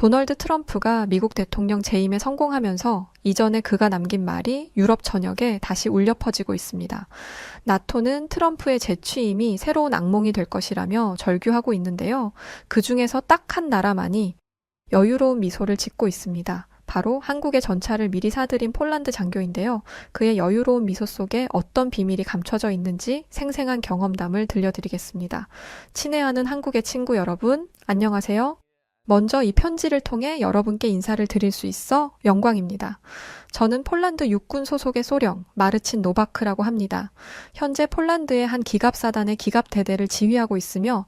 도널드 트럼프가 미국 대통령 재임에 성공하면서 이전에 그가 남긴 말이 유럽 전역에 다시 울려 퍼지고 있습니다. 나토는 트럼프의 재취임이 새로운 악몽이 될 것이라며 절규하고 있는데요. 그 중에서 딱 한 나라만이 여유로운 미소를 짓고 있습니다. 바로 한국의 전차를 미리 사들인 폴란드 장교인데요. 그의 여유로운 미소 속에 어떤 비밀이 감춰져 있는지 생생한 경험담을 들려드리겠습니다. 친애하는 한국의 친구 여러분, 안녕하세요. 먼저 이 편지를 통해 여러분께 인사를 드릴 수 있어 영광입니다. 저는 폴란드 육군 소속의 소령 마르친 노바크라고 합니다. 현재 폴란드의 한 기갑사단의 기갑대대를 지휘하고 있으며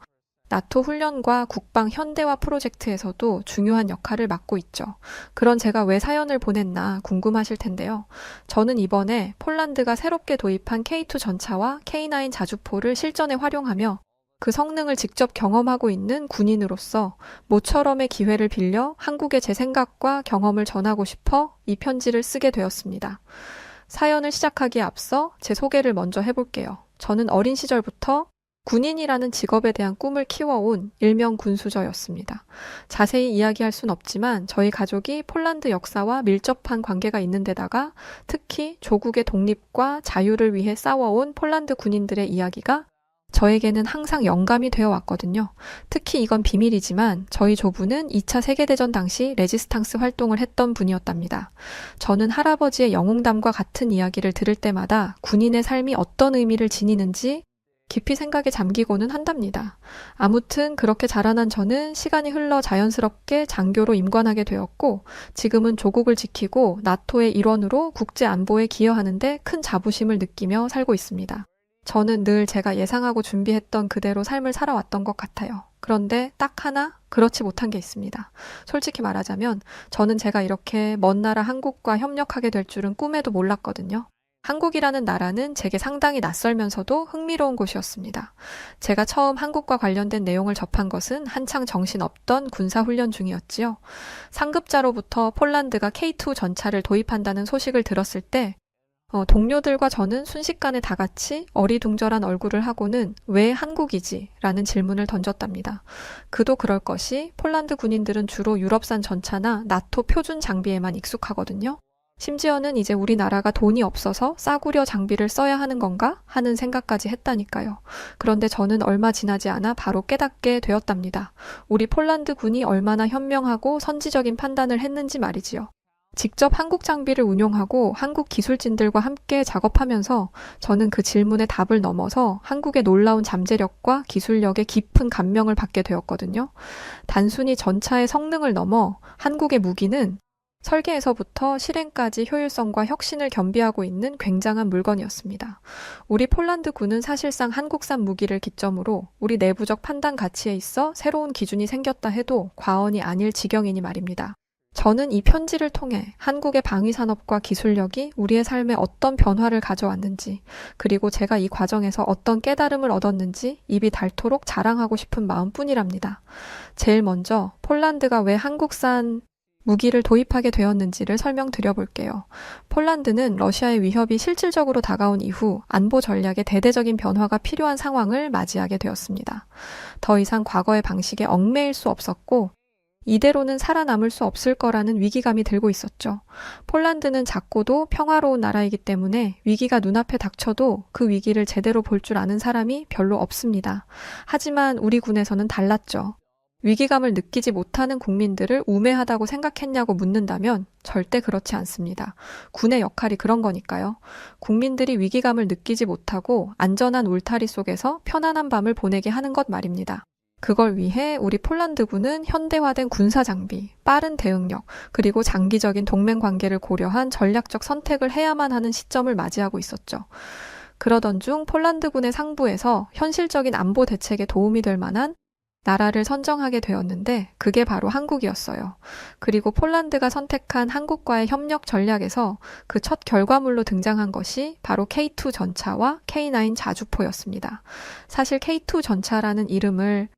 나토 훈련과 국방 현대화 프로젝트에서도 중요한 역할을 맡고 있죠. 그런 제가 왜 사연을 보냈나 궁금하실 텐데요. 저는 이번에 폴란드가 새롭게 도입한 K2 전차와 K9 자주포를 실전에 활용하며 그 성능을 직접 경험하고 있는 군인으로서 모처럼의 기회를 빌려 한국의 제 생각과 경험을 전하고 싶어 이 편지를 쓰게 되었습니다. 사연을 시작하기에 앞서 제 소개를 먼저 해볼게요. 저는 어린 시절부터 군인이라는 직업에 대한 꿈을 키워온 일명 군수저였습니다. 자세히 이야기할 순 없지만 저희 가족이 폴란드 역사와 밀접한 관계가 있는 데다가 특히 조국의 독립과 자유를 위해 싸워온 폴란드 군인들의 이야기가 저에게는 항상 영감이 되어 왔거든요. 특히 이건 비밀이지만 저희 조부는 2차 세계대전 당시 레지스탕스 활동을 했던 분이었답니다. 저는 할아버지의 영웅담과 같은 이야기를 들을 때마다 군인의 삶이 어떤 의미를 지니는지 깊이 생각에 잠기고는 한답니다. 아무튼 그렇게 자라난 저는 시간이 흘러 자연스럽게 장교로 임관하게 되었고 지금은 조국을 지키고 나토의 일원으로 국제 안보에 기여하는 데 큰 자부심을 느끼며 살고 있습니다. 저는 늘 제가 예상하고 준비했던 그대로 삶을 살아왔던 것 같아요. 그런데 딱 하나 그렇지 못한 게 있습니다. 솔직히 말하자면 저는 제가 이렇게 먼 나라 한국과 협력하게 될 줄은 꿈에도 몰랐거든요. 한국이라는 나라는 제게 상당히 낯설면서도 흥미로운 곳이었습니다. 제가 처음 한국과 관련된 내용을 접한 것은 한창 정신없던 군사훈련 중이었지요. 상급자로부터 폴란드가 K2 전차를 도입한다는 소식을 들었을 때 동료들과 저는 순식간에 다 같이 어리둥절한 얼굴을 하고는 왜 한국이지? 라는 질문을 던졌답니다. 그도 그럴 것이 폴란드 군인들은 주로 유럽산 전차나 나토 표준 장비에만 익숙하거든요. 심지어는 이제 우리나라가 돈이 없어서 싸구려 장비를 써야 하는 건가? 하는 생각까지 했다니까요. 그런데 저는 얼마 지나지 않아 바로 깨닫게 되었답니다. 우리 폴란드 군이 얼마나 현명하고 선지적인 판단을 했는지 말이지요. 직접 한국 장비를 운용하고 한국 기술진들과 함께 작업하면서 저는 그 질문의 답을 넘어서 한국의 놀라운 잠재력과 기술력에 깊은 감명을 받게 되었거든요. 단순히 전차의 성능을 넘어 한국의 무기는 설계에서부터 실행까지 효율성과 혁신을 겸비하고 있는 굉장한 물건이었습니다. 우리 폴란드군은 사실상 한국산 무기를 기점으로 우리 내부적 판단 가치에 있어 새로운 기준이 생겼다 해도 과언이 아닐 지경이니 말입니다. 저는 이 편지를 통해 한국의 방위산업과 기술력이 우리의 삶에 어떤 변화를 가져왔는지, 그리고 제가 이 과정에서 어떤 깨달음을 얻었는지 입이 닳도록 자랑하고 싶은 마음뿐이랍니다. 제일 먼저 폴란드가 왜 한국산 무기를 도입하게 되었는지를 설명드려 볼게요. 폴란드는 러시아의 위협이 실질적으로 다가온 이후 안보 전략에 대대적인 변화가 필요한 상황을 맞이하게 되었습니다. 더 이상 과거의 방식에 얽매일 수 없었고 이대로는 살아남을 수 없을 거라는 위기감이 들고 있었죠. 폴란드는 작고도 평화로운 나라이기 때문에 위기가 눈앞에 닥쳐도 그 위기를 제대로 볼 줄 아는 사람이 별로 없습니다. 하지만 우리 군에서는 달랐죠. 위기감을 느끼지 못하는 국민들을 우매하다고 생각했냐고 묻는다면 절대 그렇지 않습니다. 군의 역할이 그런 거니까요. 국민들이 위기감을 느끼지 못하고 안전한 울타리 속에서 편안한 밤을 보내게 하는 것 말입니다. 그걸 위해 우리 폴란드군은 현대화된 군사 장비, 빠른 대응력, 그리고 장기적인 동맹 관계를 고려한 전략적 선택을 해야만 하는 시점을 맞이하고 있었죠. 그러던 중 폴란드군의 상부에서 현실적인 안보 대책에 도움이 될 만한 나라를 선정하게 되었는데 그게 바로 한국이었어요. 그리고 폴란드가 선택한 한국과의 협력 전략에서 그 첫 결과물로 등장한 것이 바로 K2 전차와 K9 자주포였습니다. 사실 K2 전차라는 이름을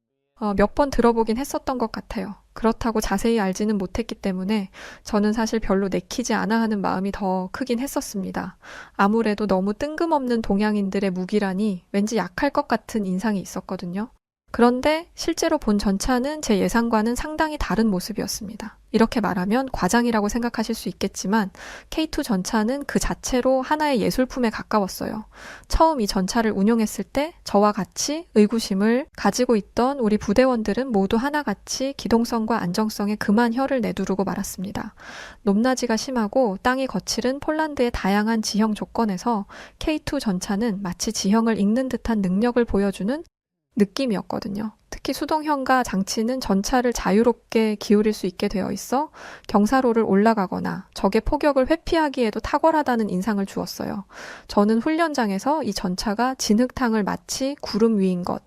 몇 번 들어보긴 했었던 것 같아요. 그렇다고 자세히 알지는 못했기 때문에 저는 사실 별로 내키지 않아 하는 마음이 더 크긴 했었습니다. 아무래도 너무 뜬금없는 동양인들의 무기라니 왠지 약할 것 같은 인상이 있었거든요. 그런데 실제로 본 전차는 제 예상과는 상당히 다른 모습이었습니다. 이렇게 말하면 과장이라고 생각하실 수 있겠지만 K2 전차는 그 자체로 하나의 예술품에 가까웠어요. 처음 이 전차를 운용했을 때 저와 같이 의구심을 가지고 있던 우리 부대원들은 모두 하나같이 기동성과 안정성에 그만 혀를 내두르고 말았습니다. 높낮이가 심하고 땅이 거칠은 폴란드의 다양한 지형 조건에서 K2 전차는 마치 지형을 읽는 듯한 능력을 보여주는 느낌이었거든요. 특히 수동형과 장치는 전차를 자유롭게 기울일 수 있게 되어 있어 경사로를 올라가거나 적의 포격을 회피하기에도 탁월하다는 인상을 주었어요. 저는 훈련장에서 이 전차가 진흙탕을 마치 구름 위인 것,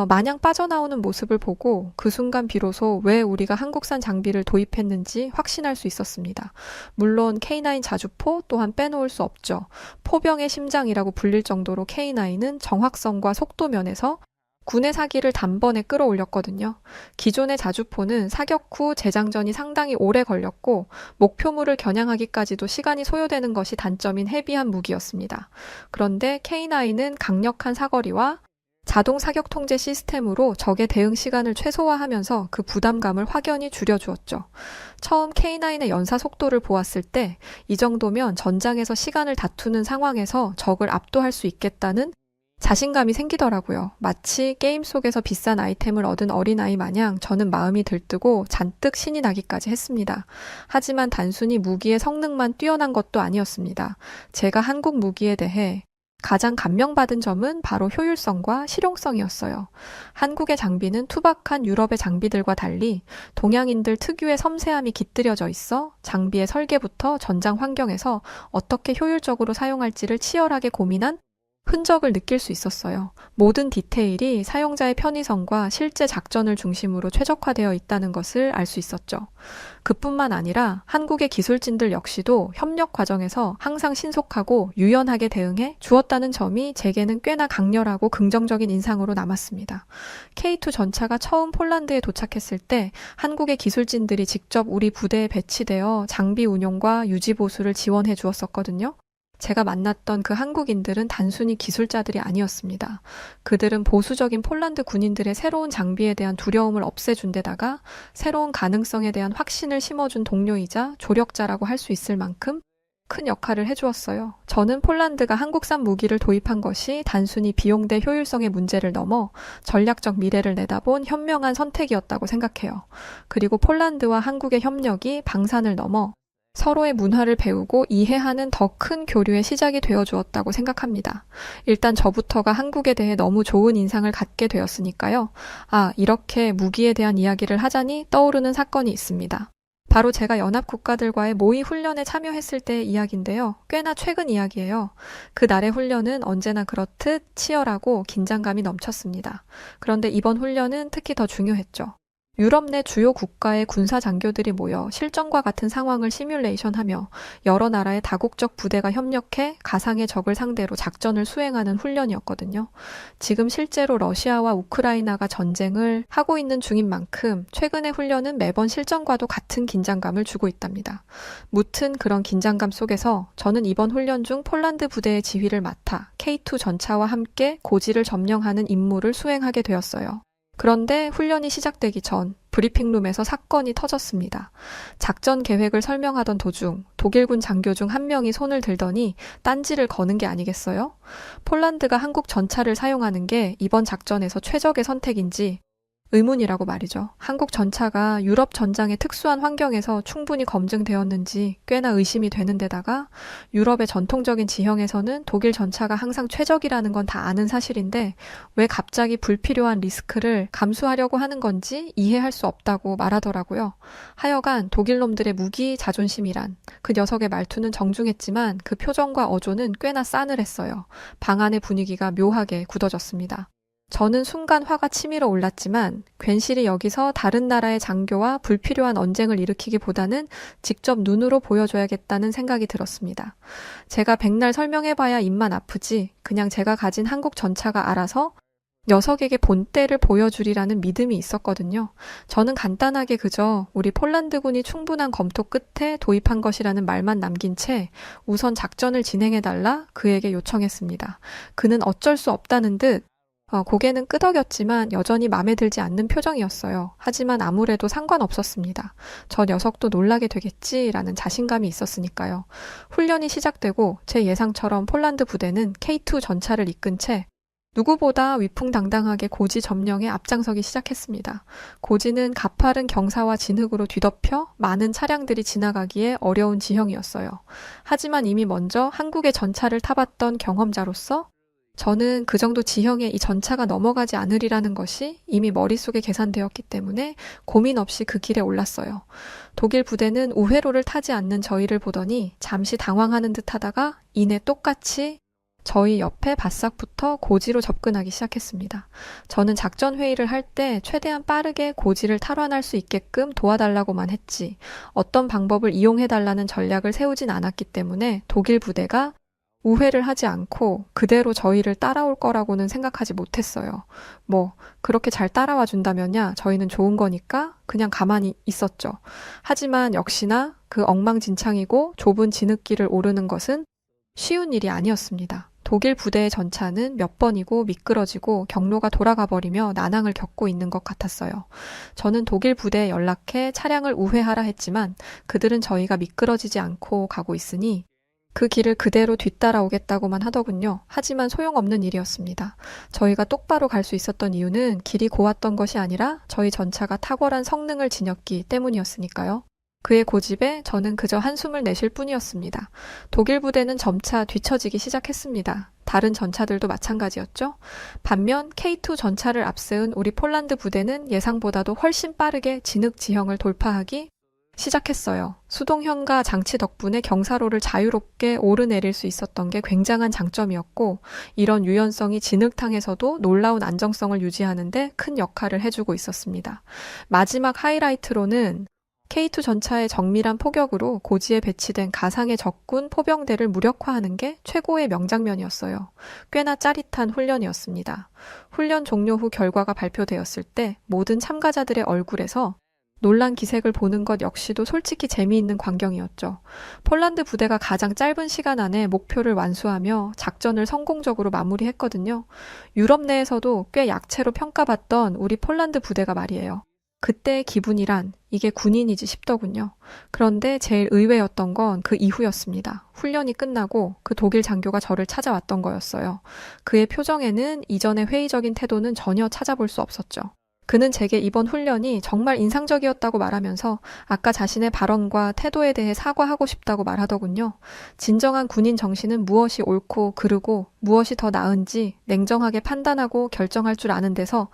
마냥 빠져나오는 모습을 보고 그 순간 비로소 왜 우리가 한국산 장비를 도입했는지 확신할 수 있었습니다. 물론 K9 자주포 또한 빼놓을 수 없죠. 포병의 심장이라고 불릴 정도로 K9은 정확성과 속도 면에서 군의 사기를 단번에 끌어올렸거든요. 기존의 자주포는 사격 후 재장전이 상당히 오래 걸렸고 목표물을 겨냥하기까지도 시간이 소요되는 것이 단점인 헤비한 무기였습니다. 그런데 K9은 강력한 사거리와 자동 사격 통제 시스템으로 적의 대응 시간을 최소화하면서 그 부담감을 확연히 줄여주었죠. 처음 K9의 연사 속도를 보았을 때 이 정도면 전장에서 시간을 다투는 상황에서 적을 압도할 수 있겠다는 자신감이 생기더라고요. 마치 게임 속에서 비싼 아이템을 얻은 어린아이 마냥 저는 마음이 들뜨고 잔뜩 신이 나기까지 했습니다. 하지만 단순히 무기의 성능만 뛰어난 것도 아니었습니다. 제가 한국 무기에 대해 가장 감명받은 점은 바로 효율성과 실용성이었어요. 한국의 장비는 투박한 유럽의 장비들과 달리 동양인들 특유의 섬세함이 깃들여져 있어 장비의 설계부터 전장 환경에서 어떻게 효율적으로 사용할지를 치열하게 고민한 흔적을 느낄 수 있었어요. 모든 디테일이 사용자의 편의성과 실제 작전을 중심으로 최적화되어 있다는 것을 알 수 있었죠. 그뿐만 아니라 한국의 기술진들 역시도 협력 과정에서 항상 신속하고 유연하게 대응해 주었다는 점이 제게는 꽤나 강렬하고 긍정적인 인상으로 남았습니다. K2 전차가 처음 폴란드에 도착했을 때 한국의 기술진들이 직접 우리 부대에 배치되어 장비 운용과 유지 보수를 지원해 주었었거든요. 제가 만났던 그 한국인들은 단순히 기술자들이 아니었습니다. 그들은 보수적인 폴란드 군인들의 새로운 장비에 대한 두려움을 없애준 데다가 새로운 가능성에 대한 확신을 심어준 동료이자 조력자라고 할 수 있을 만큼 큰 역할을 해주었어요. 저는 폴란드가 한국산 무기를 도입한 것이 단순히 비용 대 효율성의 문제를 넘어 전략적 미래를 내다본 현명한 선택이었다고 생각해요. 그리고 폴란드와 한국의 협력이 방산을 넘어 서로의 문화를 배우고 이해하는 더 큰 교류의 시작이 되어주었다고 생각합니다. 일단 저부터가 한국에 대해 너무 좋은 인상을 갖게 되었으니까요. 이렇게 무기에 대한 이야기를 하자니 떠오르는 사건이 있습니다. 바로 제가 연합국가들과의 모의 훈련에 참여했을 때의 이야기인데요. 꽤나 최근 이야기예요. 그날의 훈련은 언제나 그렇듯 치열하고 긴장감이 넘쳤습니다. 그런데 이번 훈련은 특히 더 중요했죠. 유럽 내 주요 국가의 군사 장교들이 모여 실전과 같은 상황을 시뮬레이션하며 여러 나라의 다국적 부대가 협력해 가상의 적을 상대로 작전을 수행하는 훈련이었거든요. 지금 실제로 러시아와 우크라이나가 전쟁을 하고 있는 중인 만큼 최근의 훈련은 매번 실전과도 같은 긴장감을 주고 있답니다. 무튼 그런 긴장감 속에서 저는 이번 훈련 중 폴란드 부대의 지휘를 맡아 K2 전차와 함께 고지를 점령하는 임무를 수행하게 되었어요. 그런데 훈련이 시작되기 전 브리핑룸에서 사건이 터졌습니다. 작전 계획을 설명하던 도중 독일군 장교 중 한 명이 손을 들더니 딴지를 거는 게 아니겠어요? 폴란드가 한국 전차를 사용하는 게 이번 작전에서 최적의 선택인지 의문이라고 말이죠. 한국 전차가 유럽 전장의 특수한 환경에서 충분히 검증되었는지 꽤나 의심이 되는 데다가 유럽의 전통적인 지형에서는 독일 전차가 항상 최적이라는 건 다 아는 사실인데 왜 갑자기 불필요한 리스크를 감수하려고 하는 건지 이해할 수 없다고 말하더라고요. 하여간 독일 놈들의 무기 자존심이란 그 녀석의 말투는 정중했지만 그 표정과 어조는 꽤나 싸늘했어요. 방 안의 분위기가 묘하게 굳어졌습니다. 저는 순간 화가 치밀어 올랐지만 괜시리 여기서 다른 나라의 장교와 불필요한 언쟁을 일으키기보다는 직접 눈으로 보여줘야겠다는 생각이 들었습니다. 제가 백날 설명해봐야 입만 아프지 그냥 제가 가진 한국 전차가 알아서 녀석에게 본때를 보여주리라는 믿음이 있었거든요. 저는 간단하게 그저 우리 폴란드군이 충분한 검토 끝에 도입한 것이라는 말만 남긴 채 우선 작전을 진행해달라 그에게 요청했습니다. 그는 어쩔 수 없다는 듯 고개는 끄덕였지만 여전히 마음에 들지 않는 표정이었어요. 하지만 아무래도 상관없었습니다. 저 녀석도 놀라게 되겠지라는 자신감이 있었으니까요. 훈련이 시작되고 제 예상처럼 폴란드 부대는 K2 전차를 이끈 채 누구보다 위풍당당하게 고지 점령에 앞장서기 시작했습니다. 고지는 가파른 경사와 진흙으로 뒤덮여 많은 차량들이 지나가기에 어려운 지형이었어요. 하지만 이미 먼저 한국의 전차를 타봤던 경험자로서 저는 그 정도 지형에 이 전차가 넘어가지 않으리라는 것이 이미 머릿속에 계산되었기 때문에 고민 없이 그 길에 올랐어요. 독일 부대는 우회로를 타지 않는 저희를 보더니 잠시 당황하는 듯 하다가 이내 똑같이 저희 옆에 바싹 붙어 고지로 접근하기 시작했습니다. 저는 작전 회의를 할 때 최대한 빠르게 고지를 탈환할 수 있게끔 도와달라고만 했지 어떤 방법을 이용해달라는 전략을 세우진 않았기 때문에 독일 부대가 우회를 하지 않고 그대로 저희를 따라올 거라고는 생각하지 못했어요. 그렇게 잘 따라와 준다면야 저희는 좋은 거니까 그냥 가만히 있었죠. 하지만 역시나 그 엉망진창이고 좁은 진흙길을 오르는 것은 쉬운 일이 아니었습니다. 독일 부대의 전차는 몇 번이고 미끄러지고 경로가 돌아가 버리며 난항을 겪고 있는 것 같았어요. 저는 독일 부대에 연락해 차량을 우회하라 했지만 그들은 저희가 미끄러지지 않고 가고 있으니 그 길을 그대로 뒤따라오겠다고만 하더군요. 하지만 소용없는 일이었습니다. 저희가 똑바로 갈 수 있었던 이유는 길이 고왔던 것이 아니라 저희 전차가 탁월한 성능을 지녔기 때문이었으니까요. 그의 고집에 저는 그저 한숨을 내쉴 뿐이었습니다. 독일 부대는 점차 뒤처지기 시작했습니다. 다른 전차들도 마찬가지였죠. 반면 K2 전차를 앞세운 우리 폴란드 부대는 예상보다도 훨씬 빠르게 진흙 지형을 돌파하기 시작했어요. 수동현가 장치 덕분에 경사로를 자유롭게 오르내릴 수 있었던 게 굉장한 장점이었고 이런 유연성이 진흙탕에서도 놀라운 안정성을 유지하는데 큰 역할을 해주고 있었습니다. 마지막 하이라이트로는 K2 전차의 정밀한 포격으로 고지에 배치된 가상의 적군 포병대를 무력화하는 게 최고의 명장면이었어요. 꽤나 짜릿한 훈련이었습니다. 훈련 종료 후 결과가 발표되었을 때 모든 참가자들의 얼굴에서 놀란 기색을 보는 것 역시도 솔직히 재미있는 광경이었죠. 폴란드 부대가 가장 짧은 시간 안에 목표를 완수하며 작전을 성공적으로 마무리했거든요. 유럽 내에서도 꽤 약체로 평가받던 우리 폴란드 부대가 말이에요. 그때의 기분이란 이게 군인이지 싶더군요. 그런데 제일 의외였던 건 그 이후였습니다. 훈련이 끝나고 그 독일 장교가 저를 찾아왔던 거였어요. 그의 표정에는 이전의 회의적인 태도는 전혀 찾아볼 수 없었죠. 그는 제게 이번 훈련이 정말 인상적이었다고 말하면서 아까 자신의 발언과 태도에 대해 사과하고 싶다고 말하더군요. 진정한 군인 정신은 무엇이 옳고 그르고 무엇이 더 나은지 냉정하게 판단하고 결정할 줄 아는 데서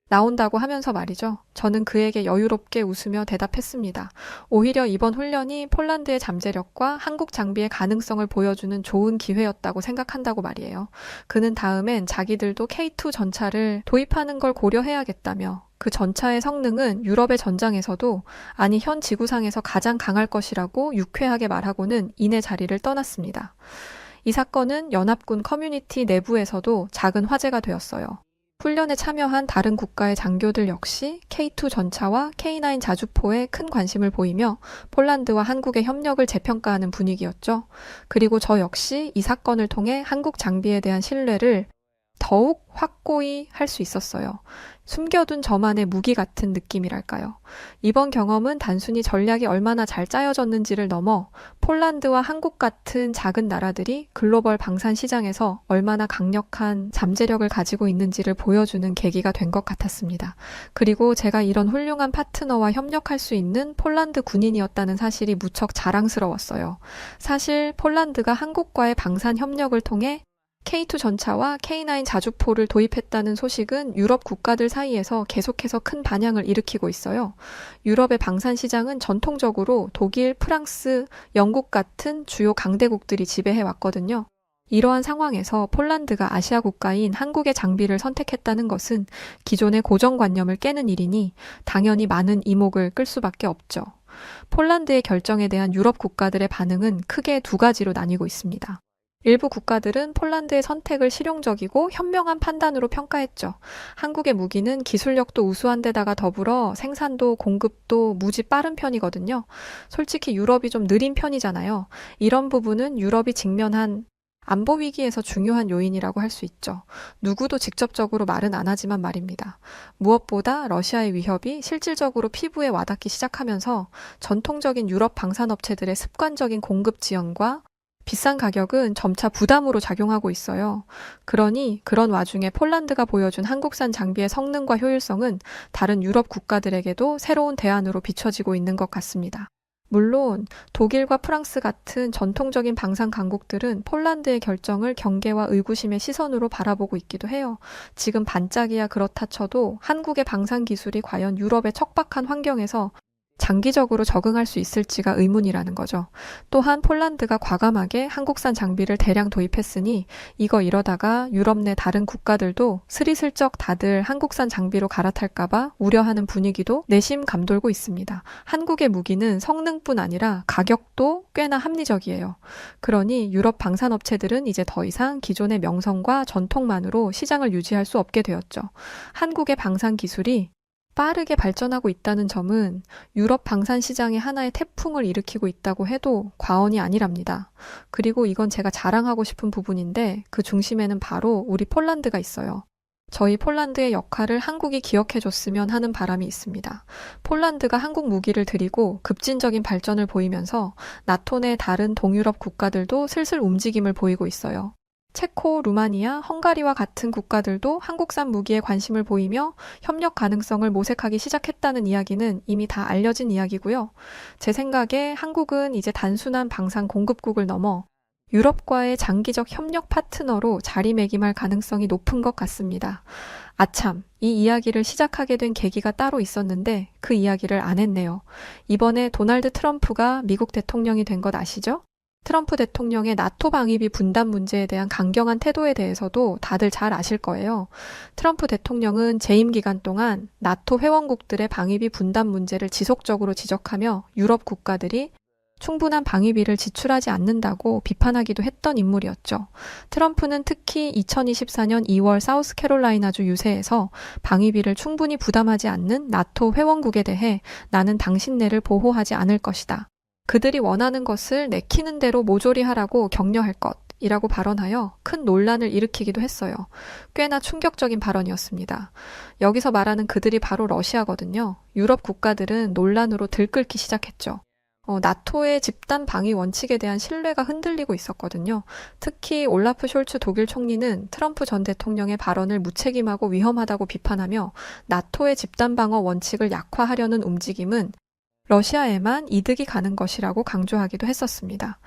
나온다고 하면서 말이죠. 저는 그에게 여유롭게 웃으며 대답했습니다. 오히려 이번 훈련이 폴란드의 잠재력과 한국 장비의 가능성을 보여주는 좋은 기회였다고 생각한다고 말이에요. 그는 다음엔 자기들도 K2 전차를 도입하는 걸 고려해야겠다며 그 전차의 성능은 유럽의 전장에서도 아니 현 지구상에서 가장 강할 것이라고 유쾌하게 말하고는 이내 자리를 떠났습니다. 이 사건은 연합군 커뮤니티 내부에서도 작은 화제가 되었어요. 훈련에 참여한 다른 국가의 장교들 역시 K2 전차와 K9 자주포에 큰 관심을 보이며 폴란드와 한국의 협력을 재평가하는 분위기였죠. 그리고 저 역시 이 사건을 통해 한국 장비에 대한 신뢰를 더욱 확고히 할 수 있었어요. 숨겨둔 저만의 무기 같은 느낌이랄까요. 이번 경험은 단순히 전략이 얼마나 잘 짜여졌는지를 넘어 폴란드와 한국 같은 작은 나라들이 글로벌 방산 시장에서 얼마나 강력한 잠재력을 가지고 있는지를 보여주는 계기가 된 것 같았습니다. 그리고 제가 이런 훌륭한 파트너와 협력할 수 있는 폴란드 군인이었다는 사실이 무척 자랑스러웠어요. 사실 폴란드가 한국과의 방산 협력을 통해 K2 전차와 K9 자주포를 도입했다는 소식은 유럽 국가들 사이에서 계속해서 큰 반향을 일으키고 있어요. 유럽의 방산 시장은 전통적으로 독일, 프랑스, 영국 같은 주요 강대국들이 지배해 왔거든요. 이러한 상황에서 폴란드가 아시아 국가인 한국의 장비를 선택했다는 것은 기존의 고정관념을 깨는 일이니 당연히 많은 이목을 끌 수밖에 없죠. 폴란드의 결정에 대한 유럽 국가들의 반응은 크게 두 가지로 나뉘고 있습니다. 일부 국가들은 폴란드의 선택을 실용적이고 현명한 판단으로 평가했죠. 한국의 무기는 기술력도 우수한 데다가 더불어 생산도 공급도 무지 빠른 편이거든요. 솔직히 유럽이 좀 느린 편이잖아요. 이런 부분은 유럽이 직면한 안보 위기에서 중요한 요인이라고 할 수 있죠. 누구도 직접적으로 말은 안 하지만 말입니다. 무엇보다 러시아의 위협이 실질적으로 피부에 와닿기 시작하면서 전통적인 유럽 방산업체들의 습관적인 공급 지연과 비싼 가격은 점차 부담으로 작용하고 있어요. 그러니 그런 와중에 폴란드가 보여준 한국산 장비의 성능과 효율성은 다른 유럽 국가들에게도 새로운 대안으로 비춰지고 있는 것 같습니다. 물론 독일과 프랑스 같은 전통적인 방산 강국들은 폴란드의 결정을 경계와 의구심의 시선으로 바라보고 있기도 해요. 지금 반짝이야 그렇다 쳐도 한국의 방산 기술이 과연 유럽의 척박한 환경에서 장기적으로 적응할 수 있을지가 의문이라는 거죠. 또한 폴란드가 과감하게 한국산 장비를 대량 도입했으니 이러다가 유럽 내 다른 국가들도 스리슬쩍 다들 한국산 장비로 갈아탈까봐 우려하는 분위기도 내심 감돌고 있습니다. 한국의 무기는 성능뿐 아니라 가격도 꽤나 합리적이에요. 그러니 유럽 방산업체들은 이제 더 이상 기존의 명성과 전통만으로 시장을 유지할 수 없게 되었죠. 한국의 방산 기술이 빠르게 발전하고 있다는 점은 유럽 방산 시장에 하나의 태풍을 일으키고 있다고 해도 과언이 아니랍니다. 그리고 이건 제가 자랑하고 싶은 부분인데 그 중심에는 바로 우리 폴란드가 있어요. 저희 폴란드의 역할을 한국이 기억해줬으면 하는 바람이 있습니다. 폴란드가 한국 무기를 들이고 급진적인 발전을 보이면서 나토 내 다른 동유럽 국가들도 슬슬 움직임을 보이고 있어요. 체코, 루마니아, 헝가리와 같은 국가들도 한국산 무기에 관심을 보이며 협력 가능성을 모색하기 시작했다는 이야기는 이미 다 알려진 이야기고요. 제 생각에 한국은 이제 단순한 방산 공급국을 넘어 유럽과의 장기적 협력 파트너로 자리매김할 가능성이 높은 것 같습니다. 아참, 이 이야기를 시작하게 된 계기가 따로 있었는데 그 이야기를 안 했네요. 이번에 도널드 트럼프가 미국 대통령이 된 것 아시죠? 트럼프 대통령의 나토 방위비 분담 문제에 대한 강경한 태도에 대해서도 다들 잘 아실 거예요. 트럼프 대통령은 재임 기간 동안 나토 회원국들의 방위비 분담 문제를 지속적으로 지적하며 유럽 국가들이 충분한 방위비를 지출하지 않는다고 비판하기도 했던 인물이었죠. 트럼프는 특히 2024년 2월 사우스캐롤라이나주 유세에서 방위비를 충분히 부담하지 않는 나토 회원국에 대해 나는 당신네를 보호하지 않을 것이다. 그들이 원하는 것을 내키는 대로 모조리 하라고 격려할 것이라고 발언하여 큰 논란을 일으키기도 했어요. 꽤나 충격적인 발언이었습니다. 여기서 말하는 그들이 바로 러시아거든요. 유럽 국가들은 논란으로 들끓기 시작했죠. 나토의 집단 방위 원칙에 대한 신뢰가 흔들리고 있었거든요. 특히 올라프 숄츠 독일 총리는 트럼프 전 대통령의 발언을 무책임하고 위험하다고 비판하며 나토의 집단 방어 원칙을 약화하려는 움직임은 러시아에만 이득이 가는 것이라고 강조하기도 했었습니다.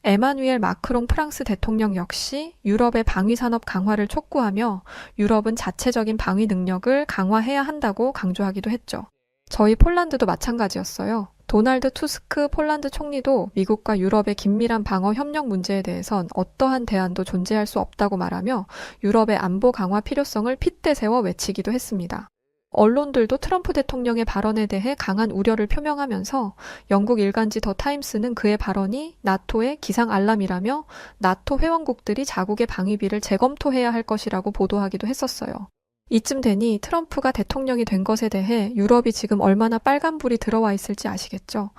에마누엘 마크롱 프랑스 대통령 역시 유럽의 방위산업 강화를 촉구하며 유럽은 자체적인 방위 능력을 강화해야 한다고 강조하기도 했죠. 저희 폴란드도 마찬가지였어요. 도널드 투스크 폴란드 총리도 미국과 유럽의 긴밀한 방어 협력 문제에 대해선 어떠한 대안도 존재할 수 없다고 말하며 유럽의 안보 강화 필요성을 핏대 세워 외치기도 했습니다. 언론들도 트럼프 대통령의 발언에 대해 강한 우려를 표명하면서 영국 일간지 더 타임스는 그의 발언이 나토의 기상 알람이라며 나토 회원국들이 자국의 방위비를 재검토해야 할 것이라고 보도하기도 했었어요. 이쯤 되니 트럼프가 대통령이 된 것에 대해 유럽이 지금 얼마나 빨간불이 들어와 있을지 아시겠죠?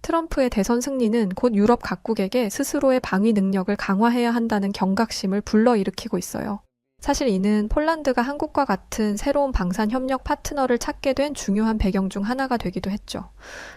트럼프의 대선 승리는 곧 유럽 각국에게 스스로의 방위 능력을 강화해야 한다는 경각심을 불러일으키고 있어요. 사실 이는 폴란드가 한국과 같은 새로운 방산 협력 파트너를 찾게 된 중요한 배경 중 하나가 되기도 했죠.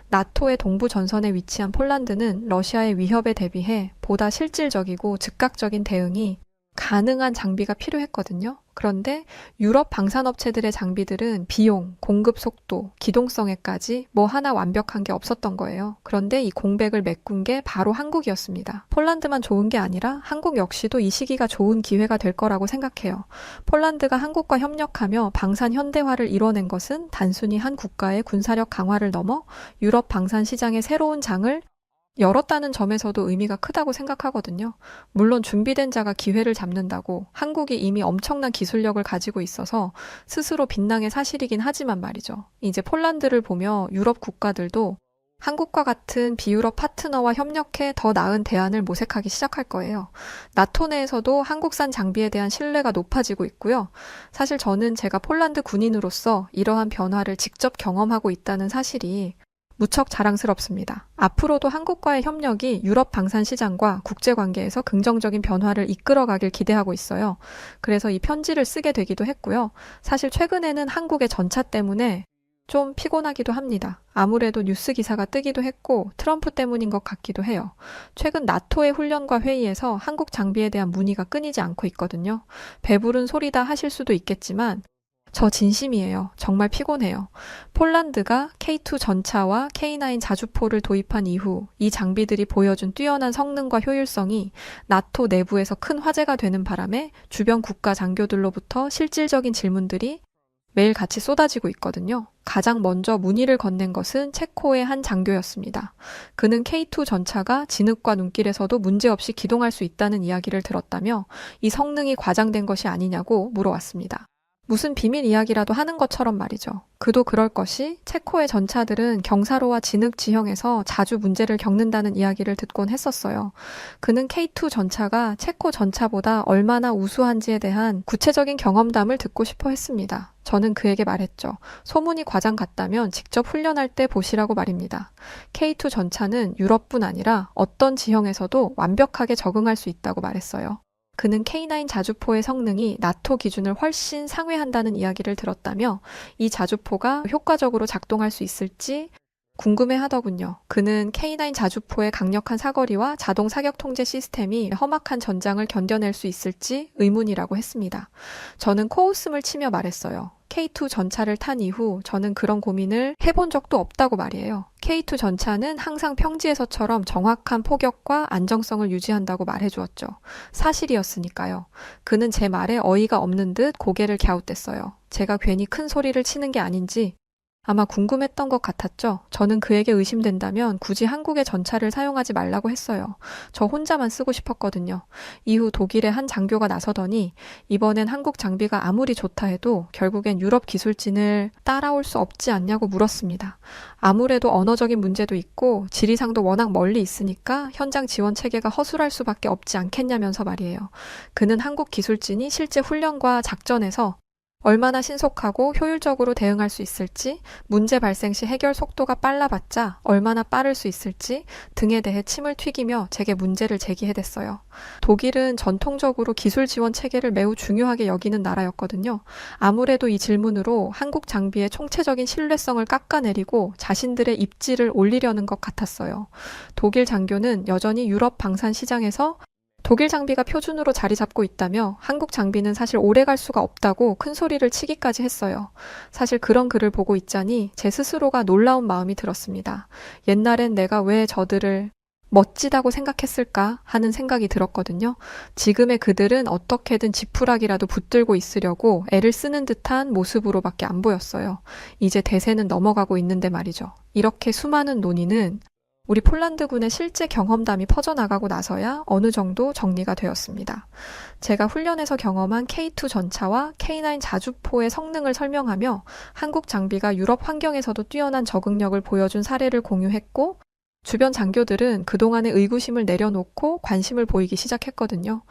나토의 동부 전선에 위치한 폴란드는 러시아의 위협에 대비해 보다 실질적이고 즉각적인 대응이 가능한 장비가 필요했거든요. 그런데 유럽 방산업체들의 장비들은 비용, 공급 속도, 기동성에까지 뭐 하나 완벽한 게 없었던 거예요. 그런데 이 공백을 메꾼 게 바로 한국이었습니다. 폴란드만 좋은 게 아니라 한국 역시도 이 시기가 좋은 기회가 될 거라고 생각해요. 폴란드가 한국과 협력하며 방산 현대화를 이뤄낸 것은 단순히 한 국가의 군사력 강화를 넘어 유럽 방산 시장의 새로운 장을 열었다는 점에서도 의미가 크다고 생각하거든요. 물론 준비된 자가 기회를 잡는다고 한국이 이미 엄청난 기술력을 가지고 있어서 스스로 빛난 사실이긴 하지만 말이죠. 이제 폴란드를 보며 유럽 국가들도 한국과 같은 비유럽 파트너와 협력해 더 나은 대안을 모색하기 시작할 거예요. 나토 내에서도 한국산 장비에 대한 신뢰가 높아지고 있고요. 사실 저는 제가 폴란드 군인으로서 이러한 변화를 직접 경험하고 있다는 사실이 무척 자랑스럽습니다. 앞으로도 한국과의 협력이 유럽 방산 시장과 국제 관계에서 긍정적인 변화를 이끌어가길 기대하고 있어요. 그래서 이 편지를 쓰게 되기도 했고요. 사실 최근에는 한국의 전차 때문에 좀 피곤하기도 합니다. 아무래도 뉴스 기사가 뜨기도 했고 트럼프 때문인 것 같기도 해요. 최근 나토의 훈련과 회의에서 한국 장비에 대한 문의가 끊이지 않고 있거든요. 배부른 소리다 하실 수도 있겠지만 저 진심이에요. 정말 피곤해요. 폴란드가 K2 전차와 K9 자주포를 도입한 이후 이 장비들이 보여준 뛰어난 성능과 효율성이 나토 내부에서 큰 화제가 되는 바람에 주변 국가 장교들로부터 실질적인 질문들이 매일같이 쏟아지고 있거든요. 가장 먼저 문의를 건넨 것은 체코의 한 장교였습니다. 그는 K2 전차가 진흙과 눈길에서도 문제없이 기동할 수 있다는 이야기를 들었다며 이 성능이 과장된 것이 아니냐고 물어왔습니다. 무슨 비밀 이야기라도 하는 것처럼 말이죠. 그도 그럴 것이 체코의 전차들은 경사로와 진흙 지형에서 자주 문제를 겪는다는 이야기를 듣곤 했었어요. 그는 K2 전차가 체코 전차보다 얼마나 우수한지에 대한 구체적인 경험담을 듣고 싶어 했습니다. 저는 그에게 말했죠. 소문이 과장 같다면 직접 훈련할 때 보시라고 말입니다. K2 전차는 유럽뿐 아니라 어떤 지형에서도 완벽하게 적응할 수 있다고 말했어요. 그는 K9 자주포의 성능이 나토 기준을 훨씬 상회한다는 이야기를 들었다며 이 자주포가 효과적으로 작동할 수 있을지 궁금해하더군요. 그는 K9 자주포의 강력한 사거리와 자동 사격 통제 시스템이 험악한 전장을 견뎌낼 수 있을지 의문이라고 했습니다. 저는 코웃음을 치며 말했어요. K2 전차를 탄 이후 저는 그런 고민을 해본 적도 없다고 말이에요. K2 전차는 항상 평지에서처럼 정확한 포격과 안정성을 유지한다고 말해주었죠. 사실이었으니까요. 그는 제 말에 어이가 없는 듯 고개를 갸웃댔어요. 제가 괜히 큰 소리를 치는 게 아닌지 아마 궁금했던 것 같았죠. 저는 그에게 의심된다면 굳이 한국의 전차를 사용하지 말라고 했어요. 저 혼자만 쓰고 싶었거든요. 이후 독일의 한 장교가 나서더니 이번엔 한국 장비가 아무리 좋다 해도 결국엔 유럽 기술진을 따라올 수 없지 않냐고 물었습니다. 아무래도 언어적인 문제도 있고 지리상도 워낙 멀리 있으니까 현장 지원 체계가 허술할 수밖에 없지 않겠냐면서 말이에요. 그는 한국 기술진이 실제 훈련과 작전에서 얼마나 신속하고 효율적으로 대응할 수 있을지, 문제 발생 시 해결 속도가 빨라봤자 얼마나 빠를 수 있을지 등에 대해 침을 튀기며 제게 문제를 제기해댔어요. 독일은 전통적으로 기술 지원 체계를 매우 중요하게 여기는 나라였거든요. 아무래도 이 질문으로 한국 장비의 총체적인 신뢰성을 깎아내리고 자신들의 입지를 올리려는 것 같았어요. 독일 장교는 여전히 유럽 방산 시장에서 독일 장비가 표준으로 자리 잡고 있다며 한국 장비는 사실 오래 갈 수가 없다고 큰 소리를 치기까지 했어요. 사실 그런 글을 보고 있자니 제 스스로가 놀라운 마음이 들었습니다. 옛날엔 내가 왜 저들을 멋지다고 생각했을까 하는 생각이 들었거든요. 지금의 그들은 어떻게든 지푸라기라도 붙들고 있으려고 애를 쓰는 듯한 모습으로밖에 안 보였어요. 이제 대세는 넘어가고 있는데 말이죠. 이렇게 수많은 논의는 우리 폴란드군의 실제 경험담이 퍼져나가고 나서야 어느 정도 정리가 되었습니다. 제가 훈련에서 경험한 K2 전차와 K9 자주포의 성능을 설명하며 한국 장비가 유럽 환경에서도 뛰어난 적응력을 보여준 사례를 공유했고 주변 장교들은 그동안의 의구심을 내려놓고 관심을 보이기 시작했거든요.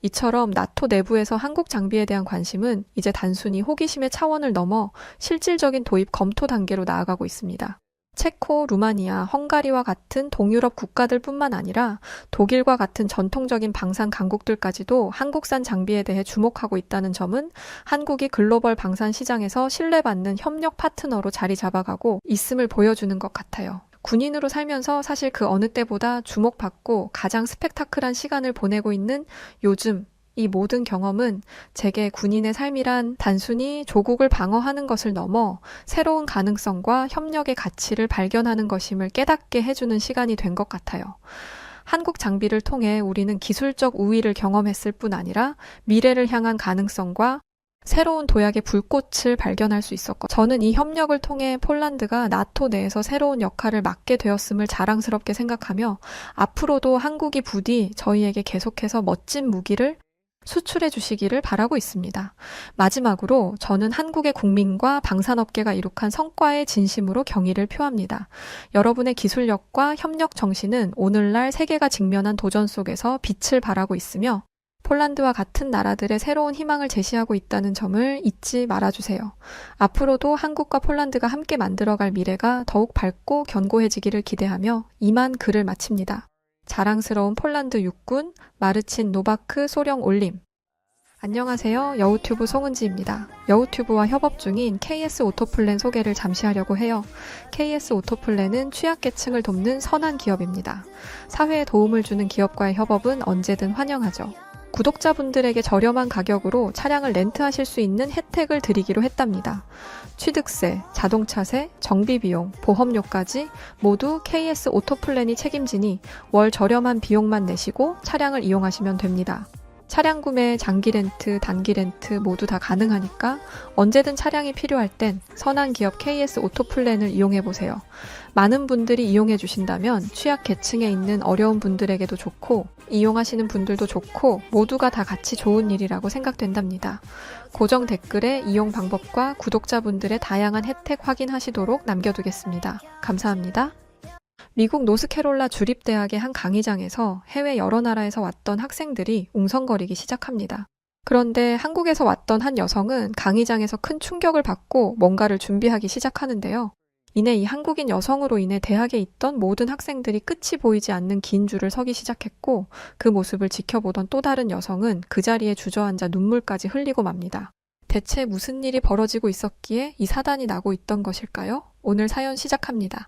이처럼 나토 내부에서 한국 장비에 대한 관심은 이제 단순히 호기심의 차원을 넘어 실질적인 도입 검토 단계로 나아가고 있습니다. 체코, 루마니아, 헝가리와 같은 동유럽 국가들뿐만 아니라 독일과 같은 전통적인 방산 강국들까지도 한국산 장비에 대해 주목하고 있다는 점은 한국이 글로벌 방산 시장에서 신뢰받는 협력 파트너로 자리 잡아가고 있음을 보여주는 것 같아요. 군인으로 살면서 사실 그 어느 때보다 주목받고 가장 스펙타클한 시간을 보내고 있는 요즘 이 모든 경험은 제게 군인의 삶이란 단순히 조국을 방어하는 것을 넘어 새로운 가능성과 협력의 가치를 발견하는 것임을 깨닫게 해주는 시간이 된 것 같아요. 한국 장비를 통해 우리는 기술적 우위를 경험했을 뿐 아니라 미래를 향한 가능성과 새로운 도약의 불꽃을 발견할 수 있었고 저는 이 협력을 통해 폴란드가 나토 내에서 새로운 역할을 맡게 되었음을 자랑스럽게 생각하며 앞으로도 한국이 부디 저희에게 계속해서 멋진 무기를 수출해 주시기를 바라고 있습니다. 마지막으로 저는 한국의 국민과 방산업계가 이룩한 성과에 진심으로 경의를 표합니다. 여러분의 기술력과 협력 정신은 오늘날 세계가 직면한 도전 속에서 빛을 발하고 있으며 폴란드와 같은 나라들의 새로운 희망을 제시하고 있다는 점을 잊지 말아주세요. 앞으로도 한국과 폴란드가 함께 만들어갈 미래가 더욱 밝고 견고해지기를 기대하며 이만 글을 마칩니다. 자랑스러운 폴란드 육군 마르친 노바크 소령 올림. 안녕하세요. 여우튜브 송은지입니다. 여우튜브와 협업 중인 KS 오토플랜 소개를 잠시 하려고 해요. KS 오토플랜은 취약계층을 돕는 선한 기업입니다. 사회에 도움을 주는 기업과의 협업은 언제든 환영하죠. 구독자분들에게 저렴한 가격으로 차량을 렌트하실 수 있는 혜택을 드리기로 했답니다. 취득세, 자동차세, 정비비용, 보험료까지 모두 KS 오토플랜이 책임지니 월 저렴한 비용만 내시고 차량을 이용하시면 됩니다. 차량 구매, 장기 렌트, 단기 렌트 모두 다 가능하니까 언제든 차량이 필요할 땐 선한 기업 KS 오토플랜을 이용해보세요. 많은 분들이 이용해 주신다면 취약 계층에 있는 어려운 분들에게도 좋고 이용하시는 분들도 좋고 모두가 다 같이 좋은 일이라고 생각된답니다. 고정 댓글에 이용 방법과 구독자분들의 다양한 혜택 확인하시도록 남겨두겠습니다. 감사합니다. 미국 노스캐롤라 주립대학의 한 강의장에서 해외 여러 나라에서 왔던 학생들이 웅성거리기 시작합니다. 그런데 한국에서 왔던 한 여성은 강의장에서 큰 충격을 받고 뭔가를 준비하기 시작하는데요. 이내 이 한국인 여성으로 인해 대학에 있던 모든 학생들이 끝이 보이지 않는 긴 줄을 서기 시작했고 그 모습을 지켜보던 또 다른 여성은 그 자리에 주저앉아 눈물까지 흘리고 맙니다. 대체 무슨 일이 벌어지고 있었기에 이 사단이 나고 있던 것일까요? 오늘 사연 시작합니다.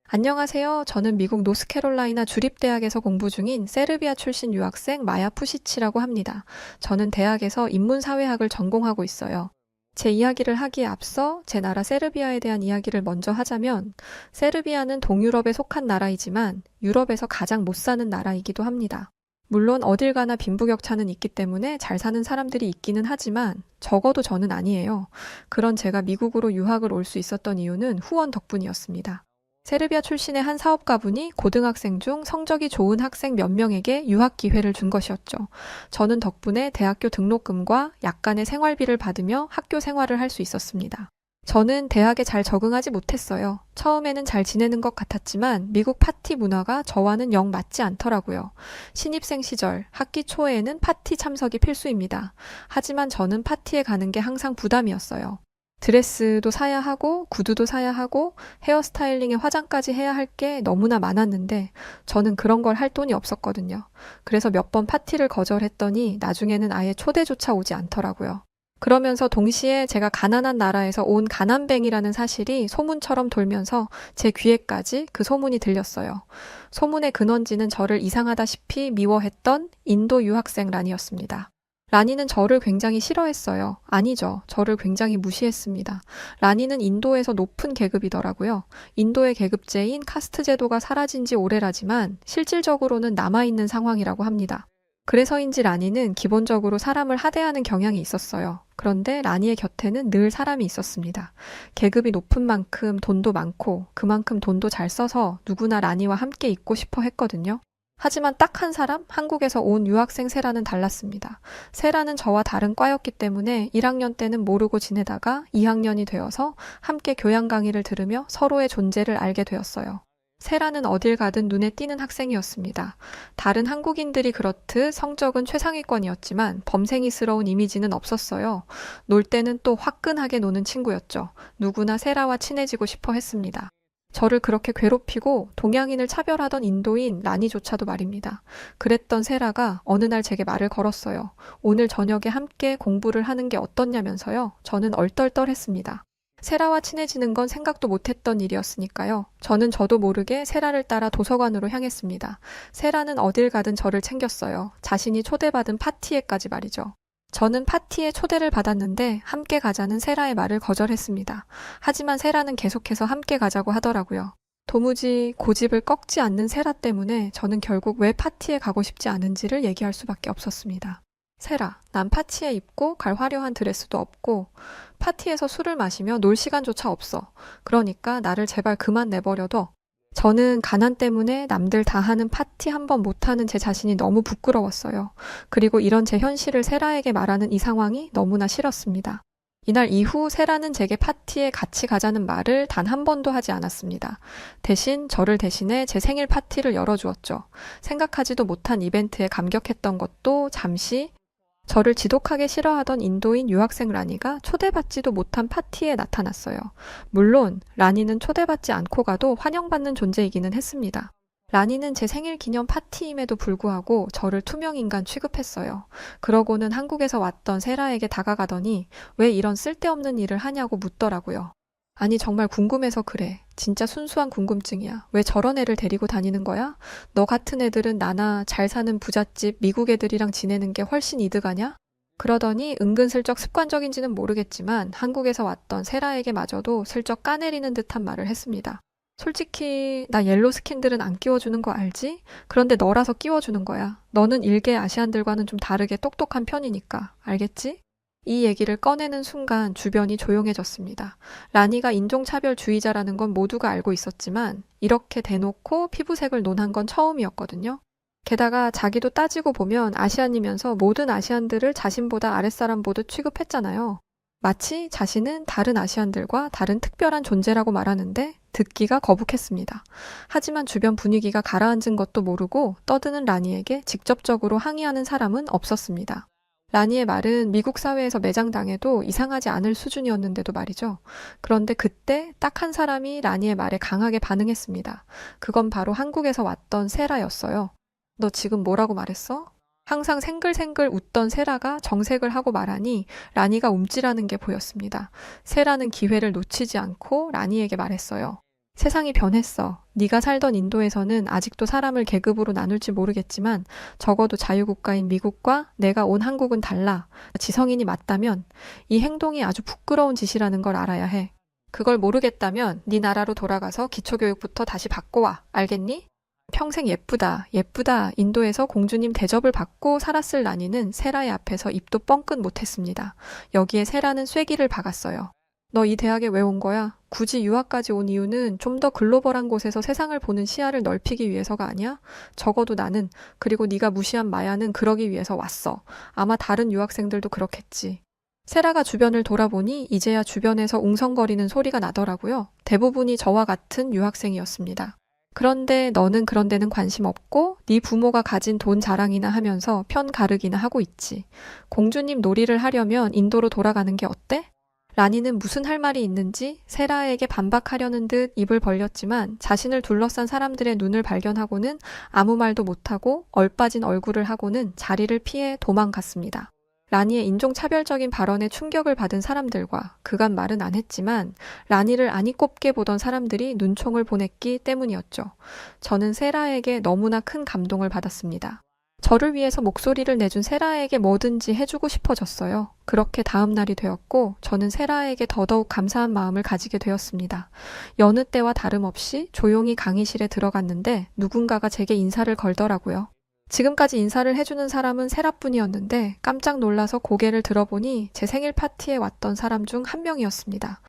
안녕하세요. 저는 미국 노스캐롤라이나 주립대학에서 공부 중인 세르비아 출신 유학생 마야 푸시치라고 합니다. 저는 대학에서 인문사회학을 전공하고 있어요. 제 이야기를 하기에 앞서 제 나라 세르비아에 대한 이야기를 먼저 하자면 세르비아는 동유럽에 속한 나라이지만 유럽에서 가장 못 사는 나라이기도 합니다. 물론 어딜 가나 빈부격차는 있기 때문에 잘 사는 사람들이 있기는 하지만 적어도 저는 아니에요. 그런 제가 미국으로 유학을 올 수 있었던 이유는 후원 덕분이었습니다. 세르비아 출신의 한 사업가분이 고등학생 중 성적이 좋은 학생 몇 명에게 유학 기회를 준 것이었죠. 저는 덕분에 대학교 등록금과 약간의 생활비를 받으며 학교 생활을 할 수 있었습니다. 저는 대학에 잘 적응하지 못했어요. 처음에는 잘 지내는 것 같았지만 미국 파티 문화가 저와는 영 맞지 않더라고요. 신입생 시절, 학기 초에는 파티 참석이 필수입니다. 하지만 저는 파티에 가는 게 항상 부담이었어요. 드레스도 사야 하고 구두도 사야 하고 헤어스타일링에 화장까지 해야 할 게 너무나 많았는데 저는 그런 걸 할 돈이 없었거든요. 그래서 몇 번 파티를 거절했더니 나중에는 아예 초대조차 오지 않더라고요. 그러면서 동시에 제가 가난한 나라에서 온 가난뱅이라는 사실이 소문처럼 돌면서 제 귀에까지 그 소문이 들렸어요. 소문의 근원지는 저를 이상하다시피 미워했던 인도 유학생 란이었습니다. 라니는 저를 굉장히 싫어했어요. 아니죠. 저를 굉장히 무시했습니다. 라니는 인도에서 높은 계급이더라고요. 인도의 계급제인 카스트 제도가 사라진 지 오래라지만 실질적으로는 남아있는 상황이라고 합니다. 그래서인지 라니는 기본적으로 사람을 하대하는 경향이 있었어요. 그런데 라니의 곁에는 늘 사람이 있었습니다. 계급이 높은 만큼 돈도 많고 그만큼 돈도 잘 써서 누구나 라니와 함께 있고 싶어 했거든요. 하지만 딱 한 사람, 한국에서 온 유학생 세라는 달랐습니다. 세라는 저와 다른 과였기 때문에 1학년 때는 모르고 지내다가 2학년이 되어서 함께 교양 강의를 들으며 서로의 존재를 알게 되었어요. 세라는 어딜 가든 눈에 띄는 학생이었습니다. 다른 한국인들이 그렇듯 성적은 최상위권이었지만 범생이스러운 이미지는 없었어요. 놀 때는 또 화끈하게 노는 친구였죠. 누구나 세라와 친해지고 싶어 했습니다. 저를 그렇게 괴롭히고 동양인을 차별하던 인도인 라니조차도 말입니다. 그랬던 세라가 어느 날 제게 말을 걸었어요. 오늘 저녁에 함께 공부를 하는 게 어떻냐면서요. 저는 얼떨떨했습니다. 세라와 친해지는 건 생각도 못했던 일이었으니까요. 저는 저도 모르게 세라를 따라 도서관으로 향했습니다. 세라는 어딜 가든 저를 챙겼어요. 자신이 초대받은 파티에까지 말이죠. 저는 파티에 초대를 받았는데 함께 가자는 세라의 말을 거절했습니다. 하지만 세라는 계속해서 함께 가자고 하더라고요. 도무지 고집을 꺾지 않는 세라 때문에 저는 결국 왜 파티에 가고 싶지 않은지를 얘기할 수밖에 없었습니다. 세라, 난 파티에 입고 갈 화려한 드레스도 없고 파티에서 술을 마시며 놀 시간조차 없어. 그러니까 나를 제발 그만 내버려둬. 저는 가난 때문에 남들 다 하는 파티 한 번 못하는 제 자신이 너무 부끄러웠어요. 그리고 이런 제 현실을 세라에게 말하는 이 상황이 너무나 싫었습니다. 이날 이후 세라는 제게 파티에 같이 가자는 말을 단 한 번도 하지 않았습니다. 대신 저를 대신해 제 생일 파티를 열어주었죠. 생각하지도 못한 이벤트에 감격했던 것도 잠시 저를 지독하게 싫어하던 인도인 유학생 라니가 초대받지도 못한 파티에 나타났어요. 물론 라니는 초대받지 않고 가도 환영받는 존재이기는 했습니다. 라니는 제 생일 기념 파티임에도 불구하고 저를 투명인간 취급했어요. 그러고는 한국에서 왔던 세라에게 다가가더니 왜 이런 쓸데없는 일을 하냐고 묻더라고요. 아니 정말 궁금해서 그래. 진짜 순수한 궁금증이야. 왜 저런 애를 데리고 다니는 거야? 너 같은 애들은 나나 잘 사는 부잣집 미국 애들이랑 지내는 게 훨씬 이득하냐? 그러더니 은근슬쩍 습관적인지는 모르겠지만 한국에서 왔던 세라에게마저도 슬쩍 까내리는 듯한 말을 했습니다. 솔직히 나 옐로 스킨들은 안 끼워주는 거 알지? 그런데 너라서 끼워주는 거야. 너는 일개 아시안들과는 좀 다르게 똑똑한 편이니까. 알겠지? 이 얘기를 꺼내는 순간 주변이 조용해졌습니다. 라니가 인종차별주의자라는 건 모두가 알고 있었지만 이렇게 대놓고 피부색을 논한 건 처음이었거든요. 게다가 자기도 따지고 보면 아시안이면서 모든 아시안들을 자신보다 아랫사람 보듯 취급했잖아요. 마치 자신은 다른 아시안들과 다른 특별한 존재라고 말하는데 듣기가 거북했습니다. 하지만 주변 분위기가 가라앉은 것도 모르고 떠드는 라니에게 직접적으로 항의하는 사람은 없었습니다. 라니의 말은 미국 사회에서 매장당해도 이상하지 않을 수준이었는데도 말이죠. 그런데 그때 딱 한 사람이 라니의 말에 강하게 반응했습니다. 그건 바로 한국에서 왔던 세라였어요. 너 지금 뭐라고 말했어? 항상 생글생글 웃던 세라가 정색을 하고 말하니 라니가 움찔하는 게 보였습니다. 세라는 기회를 놓치지 않고 라니에게 말했어요. 세상이 변했어. 네가 살던 인도에서는 아직도 사람을 계급으로 나눌지 모르겠지만 적어도 자유국가인 미국과 내가 온 한국은 달라. 지성인이 맞다면 이 행동이 아주 부끄러운 짓이라는 걸 알아야 해. 그걸 모르겠다면 네 나라로 돌아가서 기초교육부터 다시 받고 와. 알겠니? 평생 예쁘다, 예쁘다 인도에서 공주님 대접을 받고 살았을 라니는 세라의 앞에서 입도 뻥끗 못했습니다. 여기에 세라는 쐐기를 박았어요. 너 이 대학에 왜 온 거야? 굳이 유학까지 온 이유는 좀 더 글로벌한 곳에서 세상을 보는 시야를 넓히기 위해서가 아니야? 적어도 나는, 그리고 네가 무시한 마야는 그러기 위해서 왔어. 아마 다른 유학생들도 그렇겠지. 세라가 주변을 돌아보니 이제야 주변에서 웅성거리는 소리가 나더라고요. 대부분이 저와 같은 유학생이었습니다. 그런데 너는 그런 데는 관심 없고 네 부모가 가진 돈 자랑이나 하면서 편 가르기나 하고 있지. 공주님 놀이를 하려면 인도로 돌아가는 게 어때? 라니는 무슨 할 말이 있는지 세라에게 반박하려는 듯 입을 벌렸지만 자신을 둘러싼 사람들의 눈을 발견하고는 아무 말도 못하고 얼빠진 얼굴을 하고는 자리를 피해 도망갔습니다. 라니의 인종차별적인 발언에 충격을 받은 사람들과 그간 말은 안 했지만 라니를 아니 꼽게 보던 사람들이 눈총을 보냈기 때문이었죠. 저는 세라에게 너무나 큰 감동을 받았습니다. 저를 위해서 목소리를 내준 세라에게 뭐든지 해주고 싶어졌어요. 그렇게 다음 날이 되었고 저는 세라에게 더더욱 감사한 마음을 가지게 되었습니다. 여느 때와 다름없이 조용히 강의실에 들어갔는데 누군가가 제게 인사를 걸더라고요. 지금까지 인사를 해주는 사람은 세라뿐이었는데 깜짝 놀라서 고개를 들어보니 제 생일 파티에 왔던 사람 중 한 명이었습니다.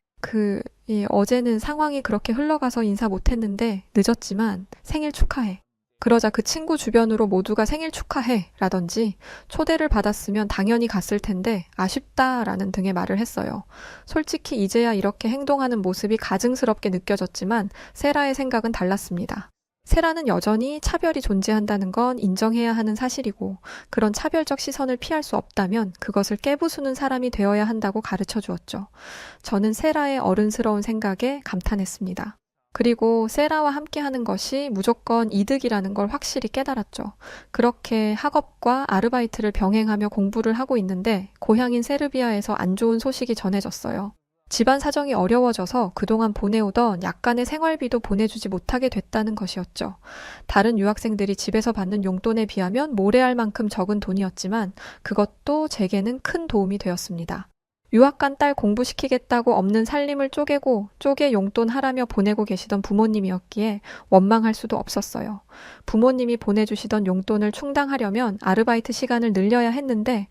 어제는 상황이 그렇게 흘러가서 인사 못했는데 늦었지만 생일 축하해. 그러자 그 친구 주변으로 모두가 생일 축하해 라던지 초대를 받았으면 당연히 갔을 텐데 아쉽다 라는 등의 말을 했어요. 솔직히 이제야 이렇게 행동하는 모습이 가증스럽게 느껴졌지만 세라의 생각은 달랐습니다. 세라는 여전히 차별이 존재한다는 건 인정해야 하는 사실이고 그런 차별적 시선을 피할 수 없다면 그것을 깨부수는 사람이 되어야 한다고 가르쳐 주었죠. 저는 세라의 어른스러운 생각에 감탄했습니다. 그리고 세라와 함께 하는 것이 무조건 이득이라는 걸 확실히 깨달았죠. 그렇게 학업과 아르바이트를 병행하며 공부를 하고 있는데 고향인 세르비아에서 안 좋은 소식이 전해졌어요. 집안 사정이 어려워져서 그동안 보내오던 약간의 생활비도 보내주지 못하게 됐다는 것이었죠. 다른 유학생들이 집에서 받는 용돈에 비하면 모래알 만큼 적은 돈이었지만 그것도 제게는 큰 도움이 되었습니다. 유학 간 딸 공부시키겠다고 없는 살림을 쪼개 용돈 하라며 보내고 계시던 부모님이었기에 원망할 수도 없었어요. 부모님이 보내주시던 용돈을 충당하려면 아르바이트 시간을 늘려야 했는데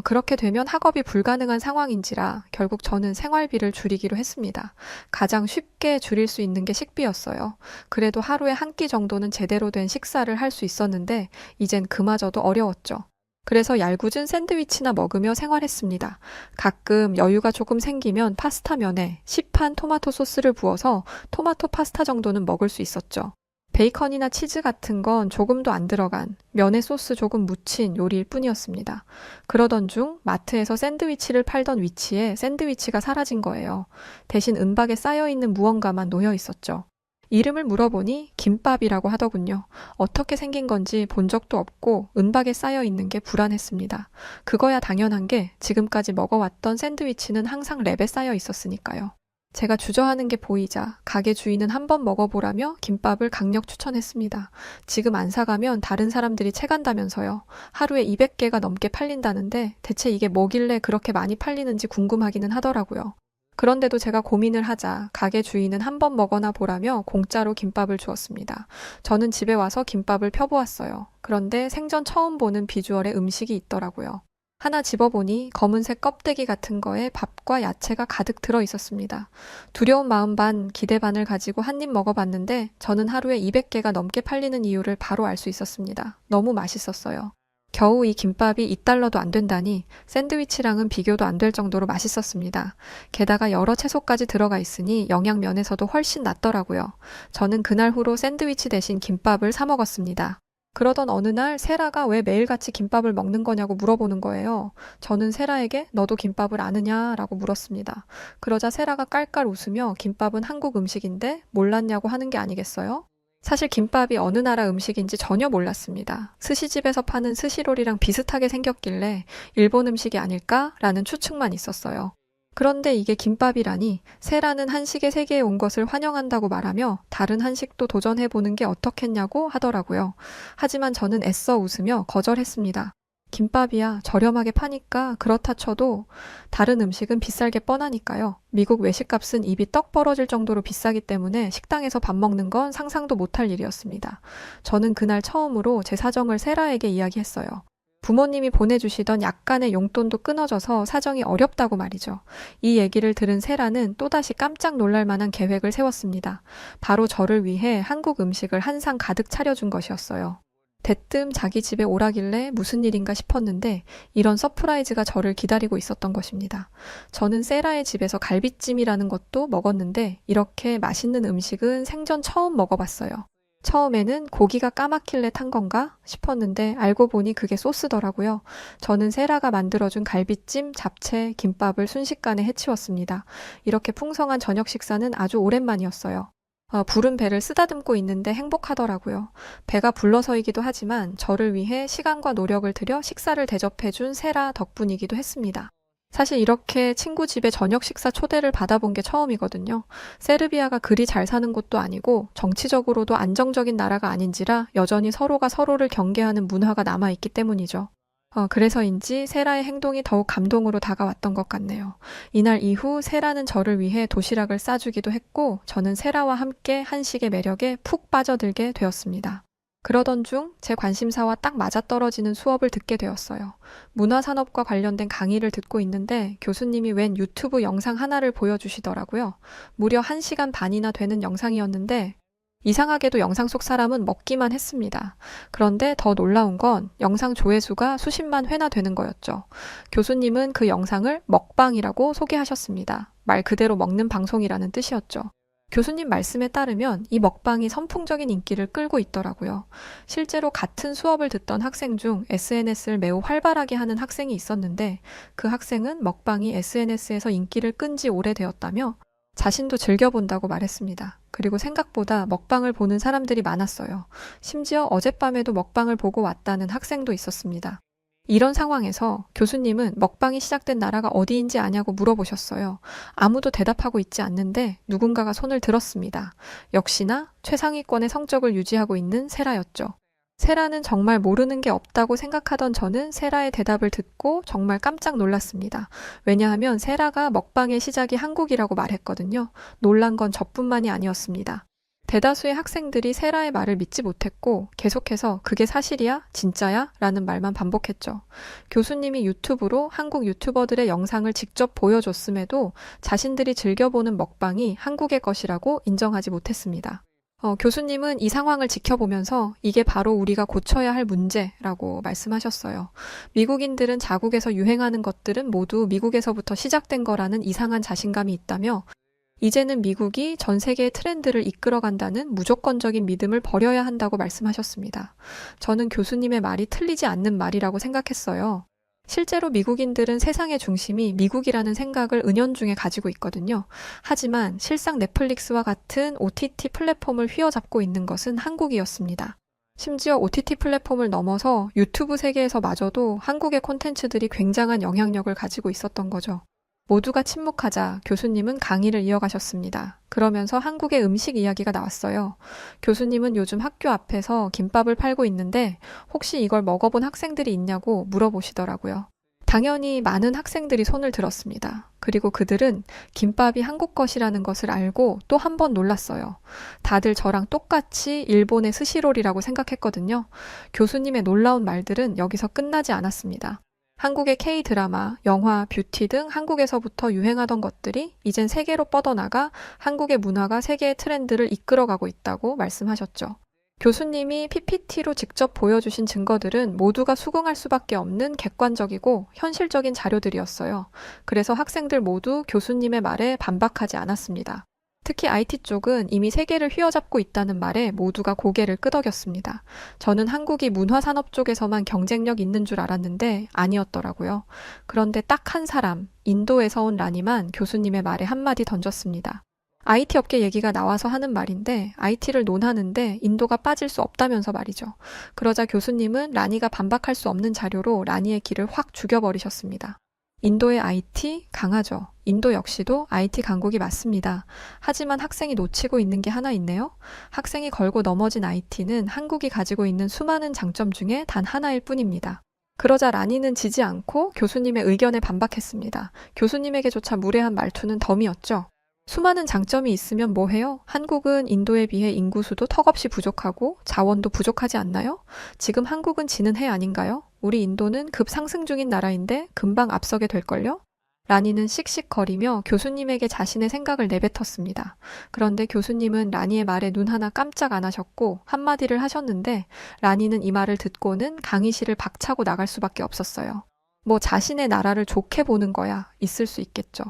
그렇게 되면 학업이 불가능한 상황인지라 결국 저는 생활비를 줄이기로 했습니다. 가장 쉽게 줄일 수 있는 게 식비였어요. 그래도 하루에 한 끼 정도는 제대로 된 식사를 할 수 있었는데 이젠 그마저도 어려웠죠. 그래서 얄궂은 샌드위치나 먹으며 생활했습니다. 가끔 여유가 조금 생기면 파스타면에 시판 토마토 소스를 부어서 토마토 파스타 정도는 먹을 수 있었죠. 베이컨이나 치즈 같은 건 조금도 안 들어간 면에 소스 조금 묻힌 요리일 뿐이었습니다. 그러던 중 마트에서 샌드위치를 팔던 위치에 샌드위치가 사라진 거예요. 대신 은박에 쌓여있는 무언가만 놓여 있었죠. 이름을 물어보니 김밥이라고 하더군요. 어떻게 생긴 건지 본 적도 없고 은박에 쌓여 있는 게 불안했습니다. 그거야 당연한 게 지금까지 먹어왔던 샌드위치는 항상 랩에 쌓여 있었으니까요. 제가 주저하는 게 보이자 가게 주인은 한번 먹어보라며 김밥을 강력 추천했습니다. 지금 안 사가면 다른 사람들이 채간다면서요. 하루에 200개가 넘게 팔린다는데 대체 이게 뭐길래 그렇게 많이 팔리는지 궁금하기는 하더라고요. 그런데도 제가 고민을 하자 가게 주인은 한번 먹어나 보라며 공짜로 김밥을 주었습니다. 저는 집에 와서 김밥을 펴보았어요. 그런데 생전 처음 보는 비주얼의 음식이 있더라고요. 하나 집어보니 검은색 껍데기 같은 거에 밥과 야채가 가득 들어 있었습니다. 두려운 마음 반 기대 반을 가지고 한 입 먹어봤는데 저는 하루에 200개가 넘게 팔리는 이유를 바로 알 수 있었습니다. 너무 맛있었어요. 겨우 이 김밥이 2달러도 안 된다니 샌드위치랑은 비교도 안 될 정도로 맛있었습니다. 게다가 여러 채소까지 들어가 있으니 영양면에서도 훨씬 낫더라고요. 저는 그날 후로 샌드위치 대신 김밥을 사 먹었습니다. 그러던 어느 날 세라가 왜 매일같이 김밥을 먹는 거냐고 물어보는 거예요. 저는 세라에게 너도 김밥을 아느냐라고 물었습니다. 그러자 세라가 깔깔 웃으며 김밥은 한국 음식인데 몰랐냐고 하는 게 아니겠어요? 사실 김밥이 어느 나라 음식인지 전혀 몰랐습니다. 스시집에서 파는 스시롤이랑 비슷하게 생겼길래 일본 음식이 아닐까라는 추측만 있었어요. 그런데 이게 김밥이라니 세라는 한식의 세계에 온 것을 환영한다고 말하며 다른 한식도 도전해보는 게 어떻겠냐고 하더라고요. 하지만 저는 애써 웃으며 거절했습니다. 김밥이야 저렴하게 파니까 그렇다 쳐도 다른 음식은 비쌀 게 뻔하니까요. 미국 외식값은 입이 떡 벌어질 정도로 비싸기 때문에 식당에서 밥 먹는 건 상상도 못할 일이었습니다. 저는 그날 처음으로 제 사정을 세라에게 이야기했어요. 부모님이 보내주시던 약간의 용돈도 끊어져서 사정이 어렵다고 말이죠. 이 얘기를 들은 세라는 또다시 깜짝 놀랄 만한 계획을 세웠습니다. 바로 저를 위해 한국 음식을 한 상 가득 차려준 것이었어요. 대뜸 자기 집에 오라길래 무슨 일인가 싶었는데 이런 서프라이즈가 저를 기다리고 있었던 것입니다. 저는 세라의 집에서 갈비찜이라는 것도 먹었는데 이렇게 맛있는 음식은 생전 처음 먹어봤어요. 처음에는 고기가 까맣길래 탄 건가 싶었는데 알고 보니 그게 소스더라고요. 저는 세라가 만들어준 갈비찜, 잡채, 김밥을 순식간에 해치웠습니다. 이렇게 풍성한 저녁 식사는 아주 오랜만이었어요. 부른 배를 쓰다듬고 있는데 행복하더라고요. 배가 불러서이기도 하지만 저를 위해 시간과 노력을 들여 식사를 대접해준 세라 덕분이기도 했습니다. 사실 이렇게 친구 집에 저녁 식사 초대를 받아본 게 처음이거든요. 세르비아가 그리 잘 사는 곳도 아니고 정치적으로도 안정적인 나라가 아닌지라 여전히 서로가 서로를 경계하는 문화가 남아있기 때문이죠. 그래서인지 세라의 행동이 더욱 감동으로 다가왔던 것 같네요. 이날 이후 세라는 저를 위해 도시락을 싸주기도 했고 저는 세라와 함께 한식의 매력에 푹 빠져들게 되었습니다. 그러던 중 제 관심사와 딱 맞아떨어지는 수업을 듣게 되었어요. 문화산업과 관련된 강의를 듣고 있는데 교수님이 웬 유튜브 영상 하나를 보여주시더라고요. 무려 1시간 반이나 되는 영상이었는데 이상하게도 영상 속 사람은 먹기만 했습니다. 그런데 더 놀라운 건 영상 조회수가 수십만 회나 되는 거였죠. 교수님은 그 영상을 먹방이라고 소개하셨습니다. 말 그대로 먹는 방송이라는 뜻이었죠. 교수님 말씀에 따르면 이 먹방이 선풍적인 인기를 끌고 있더라고요. 실제로 같은 수업을 듣던 학생 중 SNS를 매우 활발하게 하는 학생이 있었는데 그 학생은 먹방이 SNS에서 인기를 끈 지 오래되었다며 자신도 즐겨본다고 말했습니다. 그리고 생각보다 먹방을 보는 사람들이 많았어요. 심지어 어젯밤에도 먹방을 보고 왔다는 학생도 있었습니다. 이런 상황에서 교수님은 먹방이 시작된 나라가 어디인지 아냐고 물어보셨어요. 아무도 대답하고 있지 않는데 누군가가 손을 들었습니다. 역시나 최상위권의 성적을 유지하고 있는 세라였죠. 세라는 정말 모르는 게 없다고 생각하던 저는 세라의 대답을 듣고 정말 깜짝 놀랐습니다. 왜냐하면 세라가 먹방의 시작이 한국이라고 말했거든요. 놀란 건 저뿐만이 아니었습니다. 대다수의 학생들이 세라의 말을 믿지 못했고 계속해서 그게 사실이야? 진짜야? 라는 말만 반복했죠. 교수님이 유튜브로 한국 유튜버들의 영상을 직접 보여줬음에도 자신들이 즐겨보는 먹방이 한국의 것이라고 인정하지 못했습니다. 교수님은 이 상황을 지켜보면서 이게 바로 우리가 고쳐야 할 문제라고 말씀하셨어요. 미국인들은 자국에서 유행하는 것들은 모두 미국에서부터 시작된 거라는 이상한 자신감이 있다며 이제는 미국이 전 세계의 트렌드를 이끌어간다는 무조건적인 믿음을 버려야 한다고 말씀하셨습니다. 저는 교수님의 말이 틀리지 않는 말이라고 생각했어요. 실제로 미국인들은 세상의 중심이 미국이라는 생각을 은연중에 가지고 있거든요. 하지만 실상 넷플릭스와 같은 OTT 플랫폼을 휘어잡고 있는 것은 한국이었습니다. 심지어 OTT 플랫폼을 넘어서 유튜브 세계에서마저도 한국의 콘텐츠들이 굉장한 영향력을 가지고 있었던 거죠. 모두가 침묵하자 교수님은 강의를 이어가셨습니다. 그러면서 한국의 음식 이야기가 나왔어요. 교수님은 요즘 학교 앞에서 김밥을 팔고 있는데 혹시 이걸 먹어본 학생들이 있냐고 물어보시더라고요. 당연히 많은 학생들이 손을 들었습니다. 그리고 그들은 김밥이 한국 것이라는 것을 알고 또 한 번 놀랐어요. 다들 저랑 똑같이 일본의 스시롤이라고 생각했거든요. 교수님의 놀라운 말들은 여기서 끝나지 않았습니다. 한국의 K-드라마, 영화, 뷰티 등 한국에서부터 유행하던 것들이 이젠 세계로 뻗어나가 한국의 문화가 세계의 트렌드를 이끌어가고 있다고 말씀하셨죠. 교수님이 PPT로 직접 보여주신 증거들은 모두가 수긍할 수밖에 없는 객관적이고 현실적인 자료들이었어요. 그래서 학생들 모두 교수님의 말에 반박하지 않았습니다. 특히 IT 쪽은 이미 세계를 휘어잡고 있다는 말에 모두가 고개를 끄덕였습니다. 저는 한국이 문화산업 쪽에서만 경쟁력 있는 줄 알았는데 아니었더라고요. 그런데 딱 한 사람, 인도에서 온 라니만 교수님의 말에 한마디 던졌습니다. IT 업계 얘기가 나와서 하는 말인데 IT를 논하는데 인도가 빠질 수 없다면서 말이죠. 그러자 교수님은 라니가 반박할 수 없는 자료로 라니의 길을 확 죽여버리셨습니다. 인도의 IT 강하죠. 인도 역시도 IT 강국이 맞습니다. 하지만 학생이 놓치고 있는 게 하나 있네요. 학생이 걸고 넘어진 IT는 한국이 가지고 있는 수많은 장점 중에 단 하나일 뿐입니다. 그러자 라니는 지지 않고 교수님의 의견에 반박했습니다. 교수님에게조차 무례한 말투는 덤이었죠. 수많은 장점이 있으면 뭐 해요? 한국은 인도에 비해 인구수도 턱없이 부족하고 자원도 부족하지 않나요? 지금 한국은 지는 해 아닌가요? 우리 인도는 급상승 중인 나라인데 금방 앞서게 될걸요? 라니는 씩씩거리며 교수님에게 자신의 생각을 내뱉었습니다. 그런데 교수님은 라니의 말에 눈 하나 깜짝 안 하셨고 한마디를 하셨는데 라니는 이 말을 듣고는 강의실을 박차고 나갈 수밖에 없었어요. 뭐 자신의 나라를 좋게 보는 거야 있을 수 있겠죠.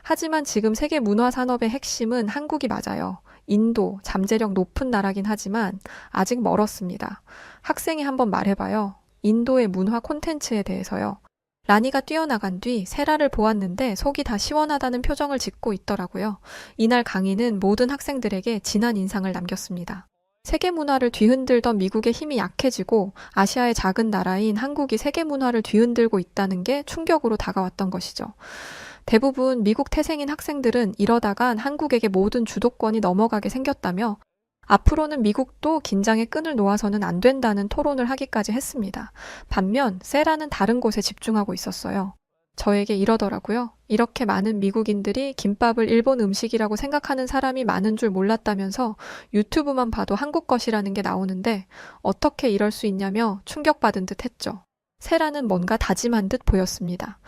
하지만 지금 세계 문화 산업의 핵심은 한국이 맞아요. 인도, 잠재력 높은 나라긴 하지만 아직 멀었습니다. 학생이 한번 말해봐요. 인도의 문화 콘텐츠에 대해서요. 라니가 뛰어나간 뒤 세라를 보았는데 속이 다 시원하다는 표정을 짓고 있더라고요. 이날 강의는 모든 학생들에게 진한 인상을 남겼습니다. 세계 문화를 뒤흔들던 미국의 힘이 약해지고 아시아의 작은 나라인 한국이 세계 문화를 뒤흔들고 있다는 게 충격으로 다가왔던 것이죠. 대부분 미국 태생인 학생들은 이러다간 한국에게 모든 주도권이 넘어가게 생겼다며 앞으로는 미국도 긴장의 끈을 놓아서는 안 된다는 토론을 하기까지 했습니다. 반면 세라는 다른 곳에 집중하고 있었어요. 저에게 이러더라고요. 이렇게 많은 미국인들이 김밥을 일본 음식이라고 생각하는 사람이 많은 줄 몰랐다면서 유튜브만 봐도 한국 것이라는 게 나오는데 어떻게 이럴 수 있냐며 충격받은 듯 했죠. 세라는 뭔가 다짐한 듯 보였습니다.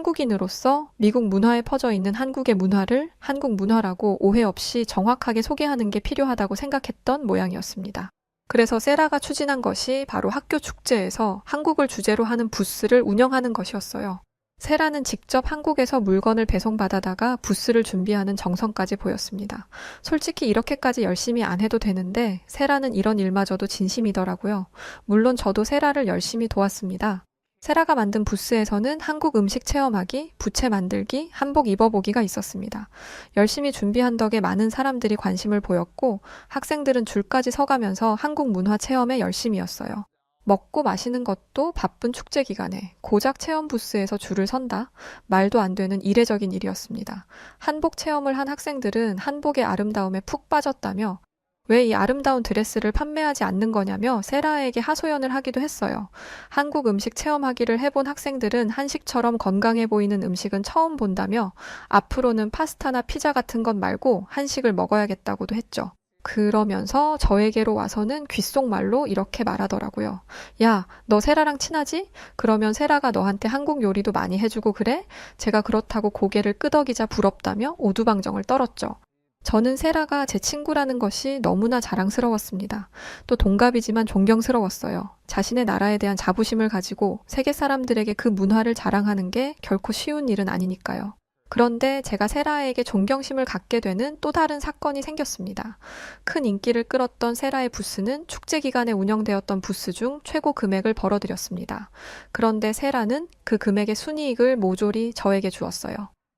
한국인으로서 미국 문화에 퍼져 있는 한국의 문화를 한국 문화라고 오해 없이 정확하게 소개하는 게 필요하다고 생각했던 모양이었습니다. 그래서 세라가 추진한 것이 바로 학교 축제에서 한국을 주제로 하는 부스를 운영하는 것이었어요. 세라는 직접 한국에서 물건을 배송받아다가 부스를 준비하는 정성까지 보였습니다. 솔직히 이렇게까지 열심히 안 해도 되는데 세라는 이런 일마저도 진심이더라고요. 물론 저도 세라를 열심히 도왔습니다. 세라가 만든 부스에서는 한국 음식 체험하기, 부채 만들기, 한복 입어보기가 있었습니다. 열심히 준비한 덕에 많은 사람들이 관심을 보였고 학생들은 줄까지 서가면서 한국 문화 체험에 열심이었어요. 먹고 마시는 것도 바쁜 축제 기간에 고작 체험 부스에서 줄을 선다? 말도 안 되는 이례적인 일이었습니다. 한복 체험을 한 학생들은 한복의 아름다움에 푹 빠졌다며 왜 이 아름다운 드레스를 판매하지 않는 거냐며 세라에게 하소연을 하기도 했어요. 한국 음식 체험하기를 해본 학생들은 한식처럼 건강해 보이는 음식은 처음 본다며 앞으로는 파스타나 피자 같은 것 말고 한식을 먹어야겠다고도 했죠. 그러면서 저에게로 와서는 귓속말로 이렇게 말하더라고요. 야, 너 세라랑 친하지? 그러면 세라가 너한테 한국 요리도 많이 해주고 그래? 제가 그렇다고 고개를 끄덕이자 부럽다며 오두방정을 떨었죠. 저는 세라가 제 친구라는 것이 너무나 자랑스러웠습니다. 또 동갑이지만 존경스러웠어요. 자신의 나라에 대한 자부심을 가지고 세계 사람들에게 그 문화를 자랑하는 게 결코 쉬운 일은 아니니까요. 그런데 제가 세라에게 존경심을 갖게 되는 또 다른 사건이 생겼습니다. 큰 인기를 끌었던 세라의 부스는 축제 기간에 운영되었던 부스 중 최고 금액을 벌어들였습니다. 그런데 세라는 그 금액의 순이익을 모조리 저에게 주었어요.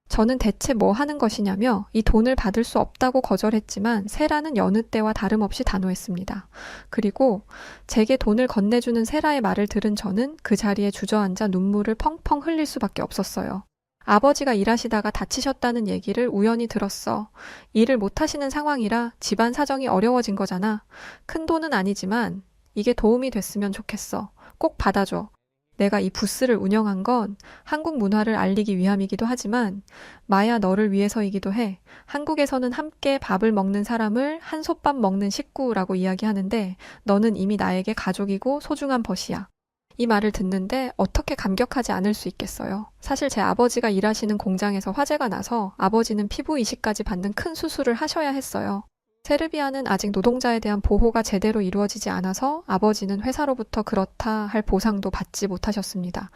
저는 대체 뭐 하는 것이냐며 이 돈을 받을 수 없다고 거절했지만 세라는 여느 때와 다름없이 단호했습니다. 그리고 제게 돈을 건네주는 세라의 말을 들은 저는 그 자리에 주저앉아 눈물을 펑펑 흘릴 수밖에 없었어요. 아버지가 일하시다가 다치셨다는 얘기를 우연히 들었어. 일을 못하시는 상황이라 집안 사정이 어려워진 거잖아. 큰 돈은 아니지만 이게 도움이 됐으면 좋겠어. 꼭 받아줘. 내가 이 부스를 운영한 건 한국 문화를 알리기 위함이기도 하지만 마야 너를 위해서이기도 해. 한국에서는 함께 밥을 먹는 사람을 한솥밥 먹는 식구라고 이야기하는데 너는 이미 나에게 가족이고 소중한 벗이야. 이 말을 듣는데 어떻게 감격하지 않을 수 있겠어요. 사실 제 아버지가 일하시는 공장에서 화재가 나서 아버지는 피부 이식까지 받는 큰 수술을 하셔야 했어요. 세르비아는 아직 노동자에 대한 보호가 제대로 이루어지지 않아서 아버지는 회사로부터 그렇다 할 보상도 받지 못하셨습니다.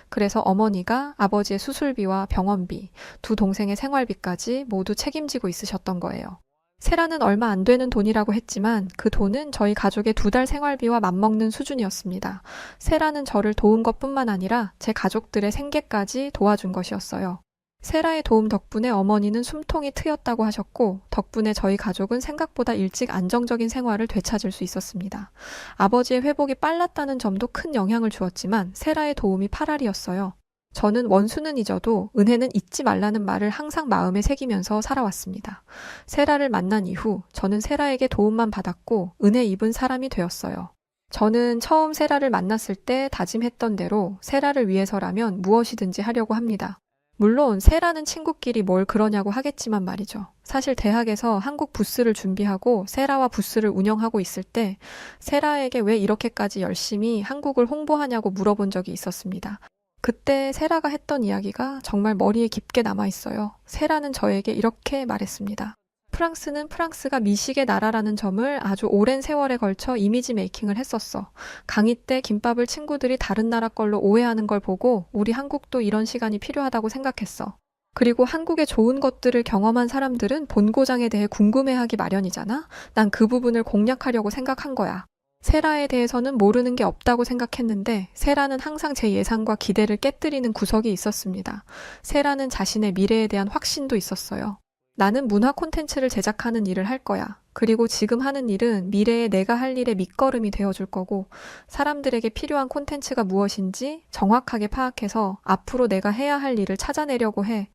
그래서 어머니가 아버지의 수술비와 병원비, 두 동생의 생활비까지 모두 책임지고 있으셨던 거예요. 세라는 얼마 안 되는 돈이라고 했지만 그 돈은 저희 가족의 2달 생활비와 맞먹는 수준이었습니다. 세라는 저를 도운 것뿐만 아니라 제 가족들의 생계까지 도와준 것이었어요. 세라의 도움 덕분에 어머니는 숨통이 트였다고 하셨고 덕분에 저희 가족은 생각보다 일찍 안정적인 생활을 되찾을 수 있었습니다. 아버지의 회복이 빨랐다는 점도 큰 영향을 주었지만 세라의 도움이 파랄이었어요. 저는 원수는 잊어도 은혜는 잊지 말라는 말을 항상 마음에 새기면서 살아왔습니다. 세라를 만난 이후 저는 세라에게 도움만 받았고 은혜 입은 사람이 되었어요. 저는 처음 세라를 만났을 때 다짐했던 대로 세라를 위해서라면 무엇이든지 하려고 합니다. 물론 세라는 친구끼리 뭘 그러냐고 하겠지만 말이죠. 사실 대학에서 한국 부스를 준비하고 세라와 부스를 운영하고 있을 때 세라에게 왜 이렇게까지 열심히 한국을 홍보하냐고 물어본 적이 있었습니다. 그때 세라가 했던 이야기가 정말 머리에 깊게 남아있어요. 세라는 저에게 이렇게 말했습니다. 프랑스는 프랑스가 미식의 나라라는 점을 아주 오랜 세월에 걸쳐 이미지 메이킹을 했었어. 강의 때 김밥을 친구들이 다른 나라 걸로 오해하는 걸 보고 우리 한국도 이런 시간이 필요하다고 생각했어. 그리고 한국의 좋은 것들을 경험한 사람들은 본고장에 대해 궁금해하기 마련이잖아? 난 그 부분을 공략하려고 생각한 거야. 세라에 대해서는 모르는 게 없다고 생각했는데 세라는 항상 제 예상과 기대를 깨뜨리는 구석이 있었습니다. 세라는 자신의 미래에 대한 확신도 있었어요. 나는 문화 콘텐츠를 제작하는 일을 할 거야. 그리고 지금 하는 일은 미래에 내가 할 일의 밑거름이 되어줄 거고 사람들에게 필요한 콘텐츠가 무엇인지 정확하게 파악해서 앞으로 내가 해야 할 일을 찾아내려고 해.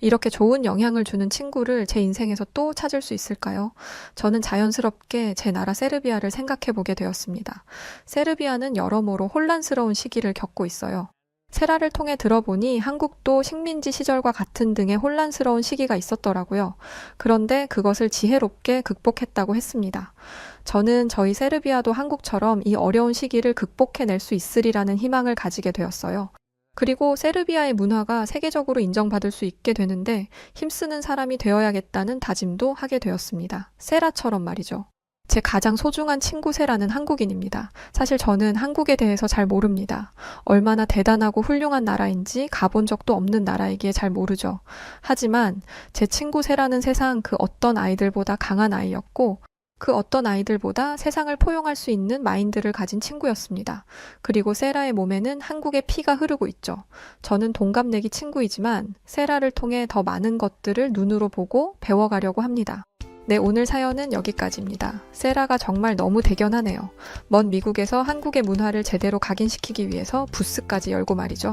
이렇게 좋은 영향을 주는 친구를 제 인생에서 또 찾을 수 있을까요? 저는 자연스럽게 제 나라 세르비아를 생각해 보게 되었습니다. 세르비아는 여러모로 혼란스러운 시기를 겪고 있어요. 세라를 통해 들어보니 한국도 식민지 시절과 같은 등의 혼란스러운 시기가 있었더라고요. 그런데 그것을 지혜롭게 극복했다고 했습니다. 저는 저희 세르비아도 한국처럼 이 어려운 시기를 극복해낼 수 있으리라는 희망을 가지게 되었어요. 그리고 세르비아의 문화가 세계적으로 인정받을 수 있게 되는데 힘쓰는 사람이 되어야겠다는 다짐도 하게 되었습니다. 세라처럼 말이죠. 제 가장 소중한 친구 세라는 한국인입니다. 사실 저는 한국에 대해서 잘 모릅니다. 얼마나 대단하고 훌륭한 나라인지 가본 적도 없는 나라이기에 잘 모르죠. 하지만 제 친구 세라는 세상 그 어떤 아이들보다 강한 아이였고 그 어떤 아이들보다 세상을 포용할 수 있는 마인드를 가진 친구였습니다. 그리고 세라의 몸에는 한국의 피가 흐르고 있죠. 저는 동갑내기 친구이지만 세라를 통해 더 많은 것들을 눈으로 보고 배워가려고 합니다. 네, 오늘 사연은 여기까지입니다. 세라가 정말 너무 대견하네요. 먼 미국에서 한국의 문화를 제대로 각인시키기 위해서 부스까지 열고 말이죠.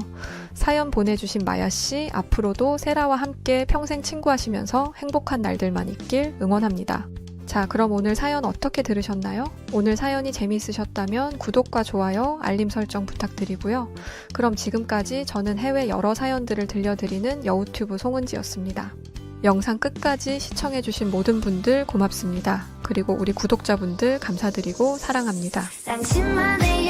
사연 보내주신 마야씨, 앞으로도 세라와 함께 평생 친구하시면서 행복한 날들만 있길 응원합니다. 자, 그럼 오늘 사연 어떻게 들으셨나요? 오늘 사연이 재미있으셨다면 구독과 좋아요, 알림 설정 부탁드리고요. 그럼 지금까지 저는 해외 여러 사연들을 들려드리는 여우튜브 송은지였습니다. 영상 끝까지 시청해주신 모든 분들 고맙습니다. 그리고 우리 구독자분들 감사드리고 사랑합니다. 당신만의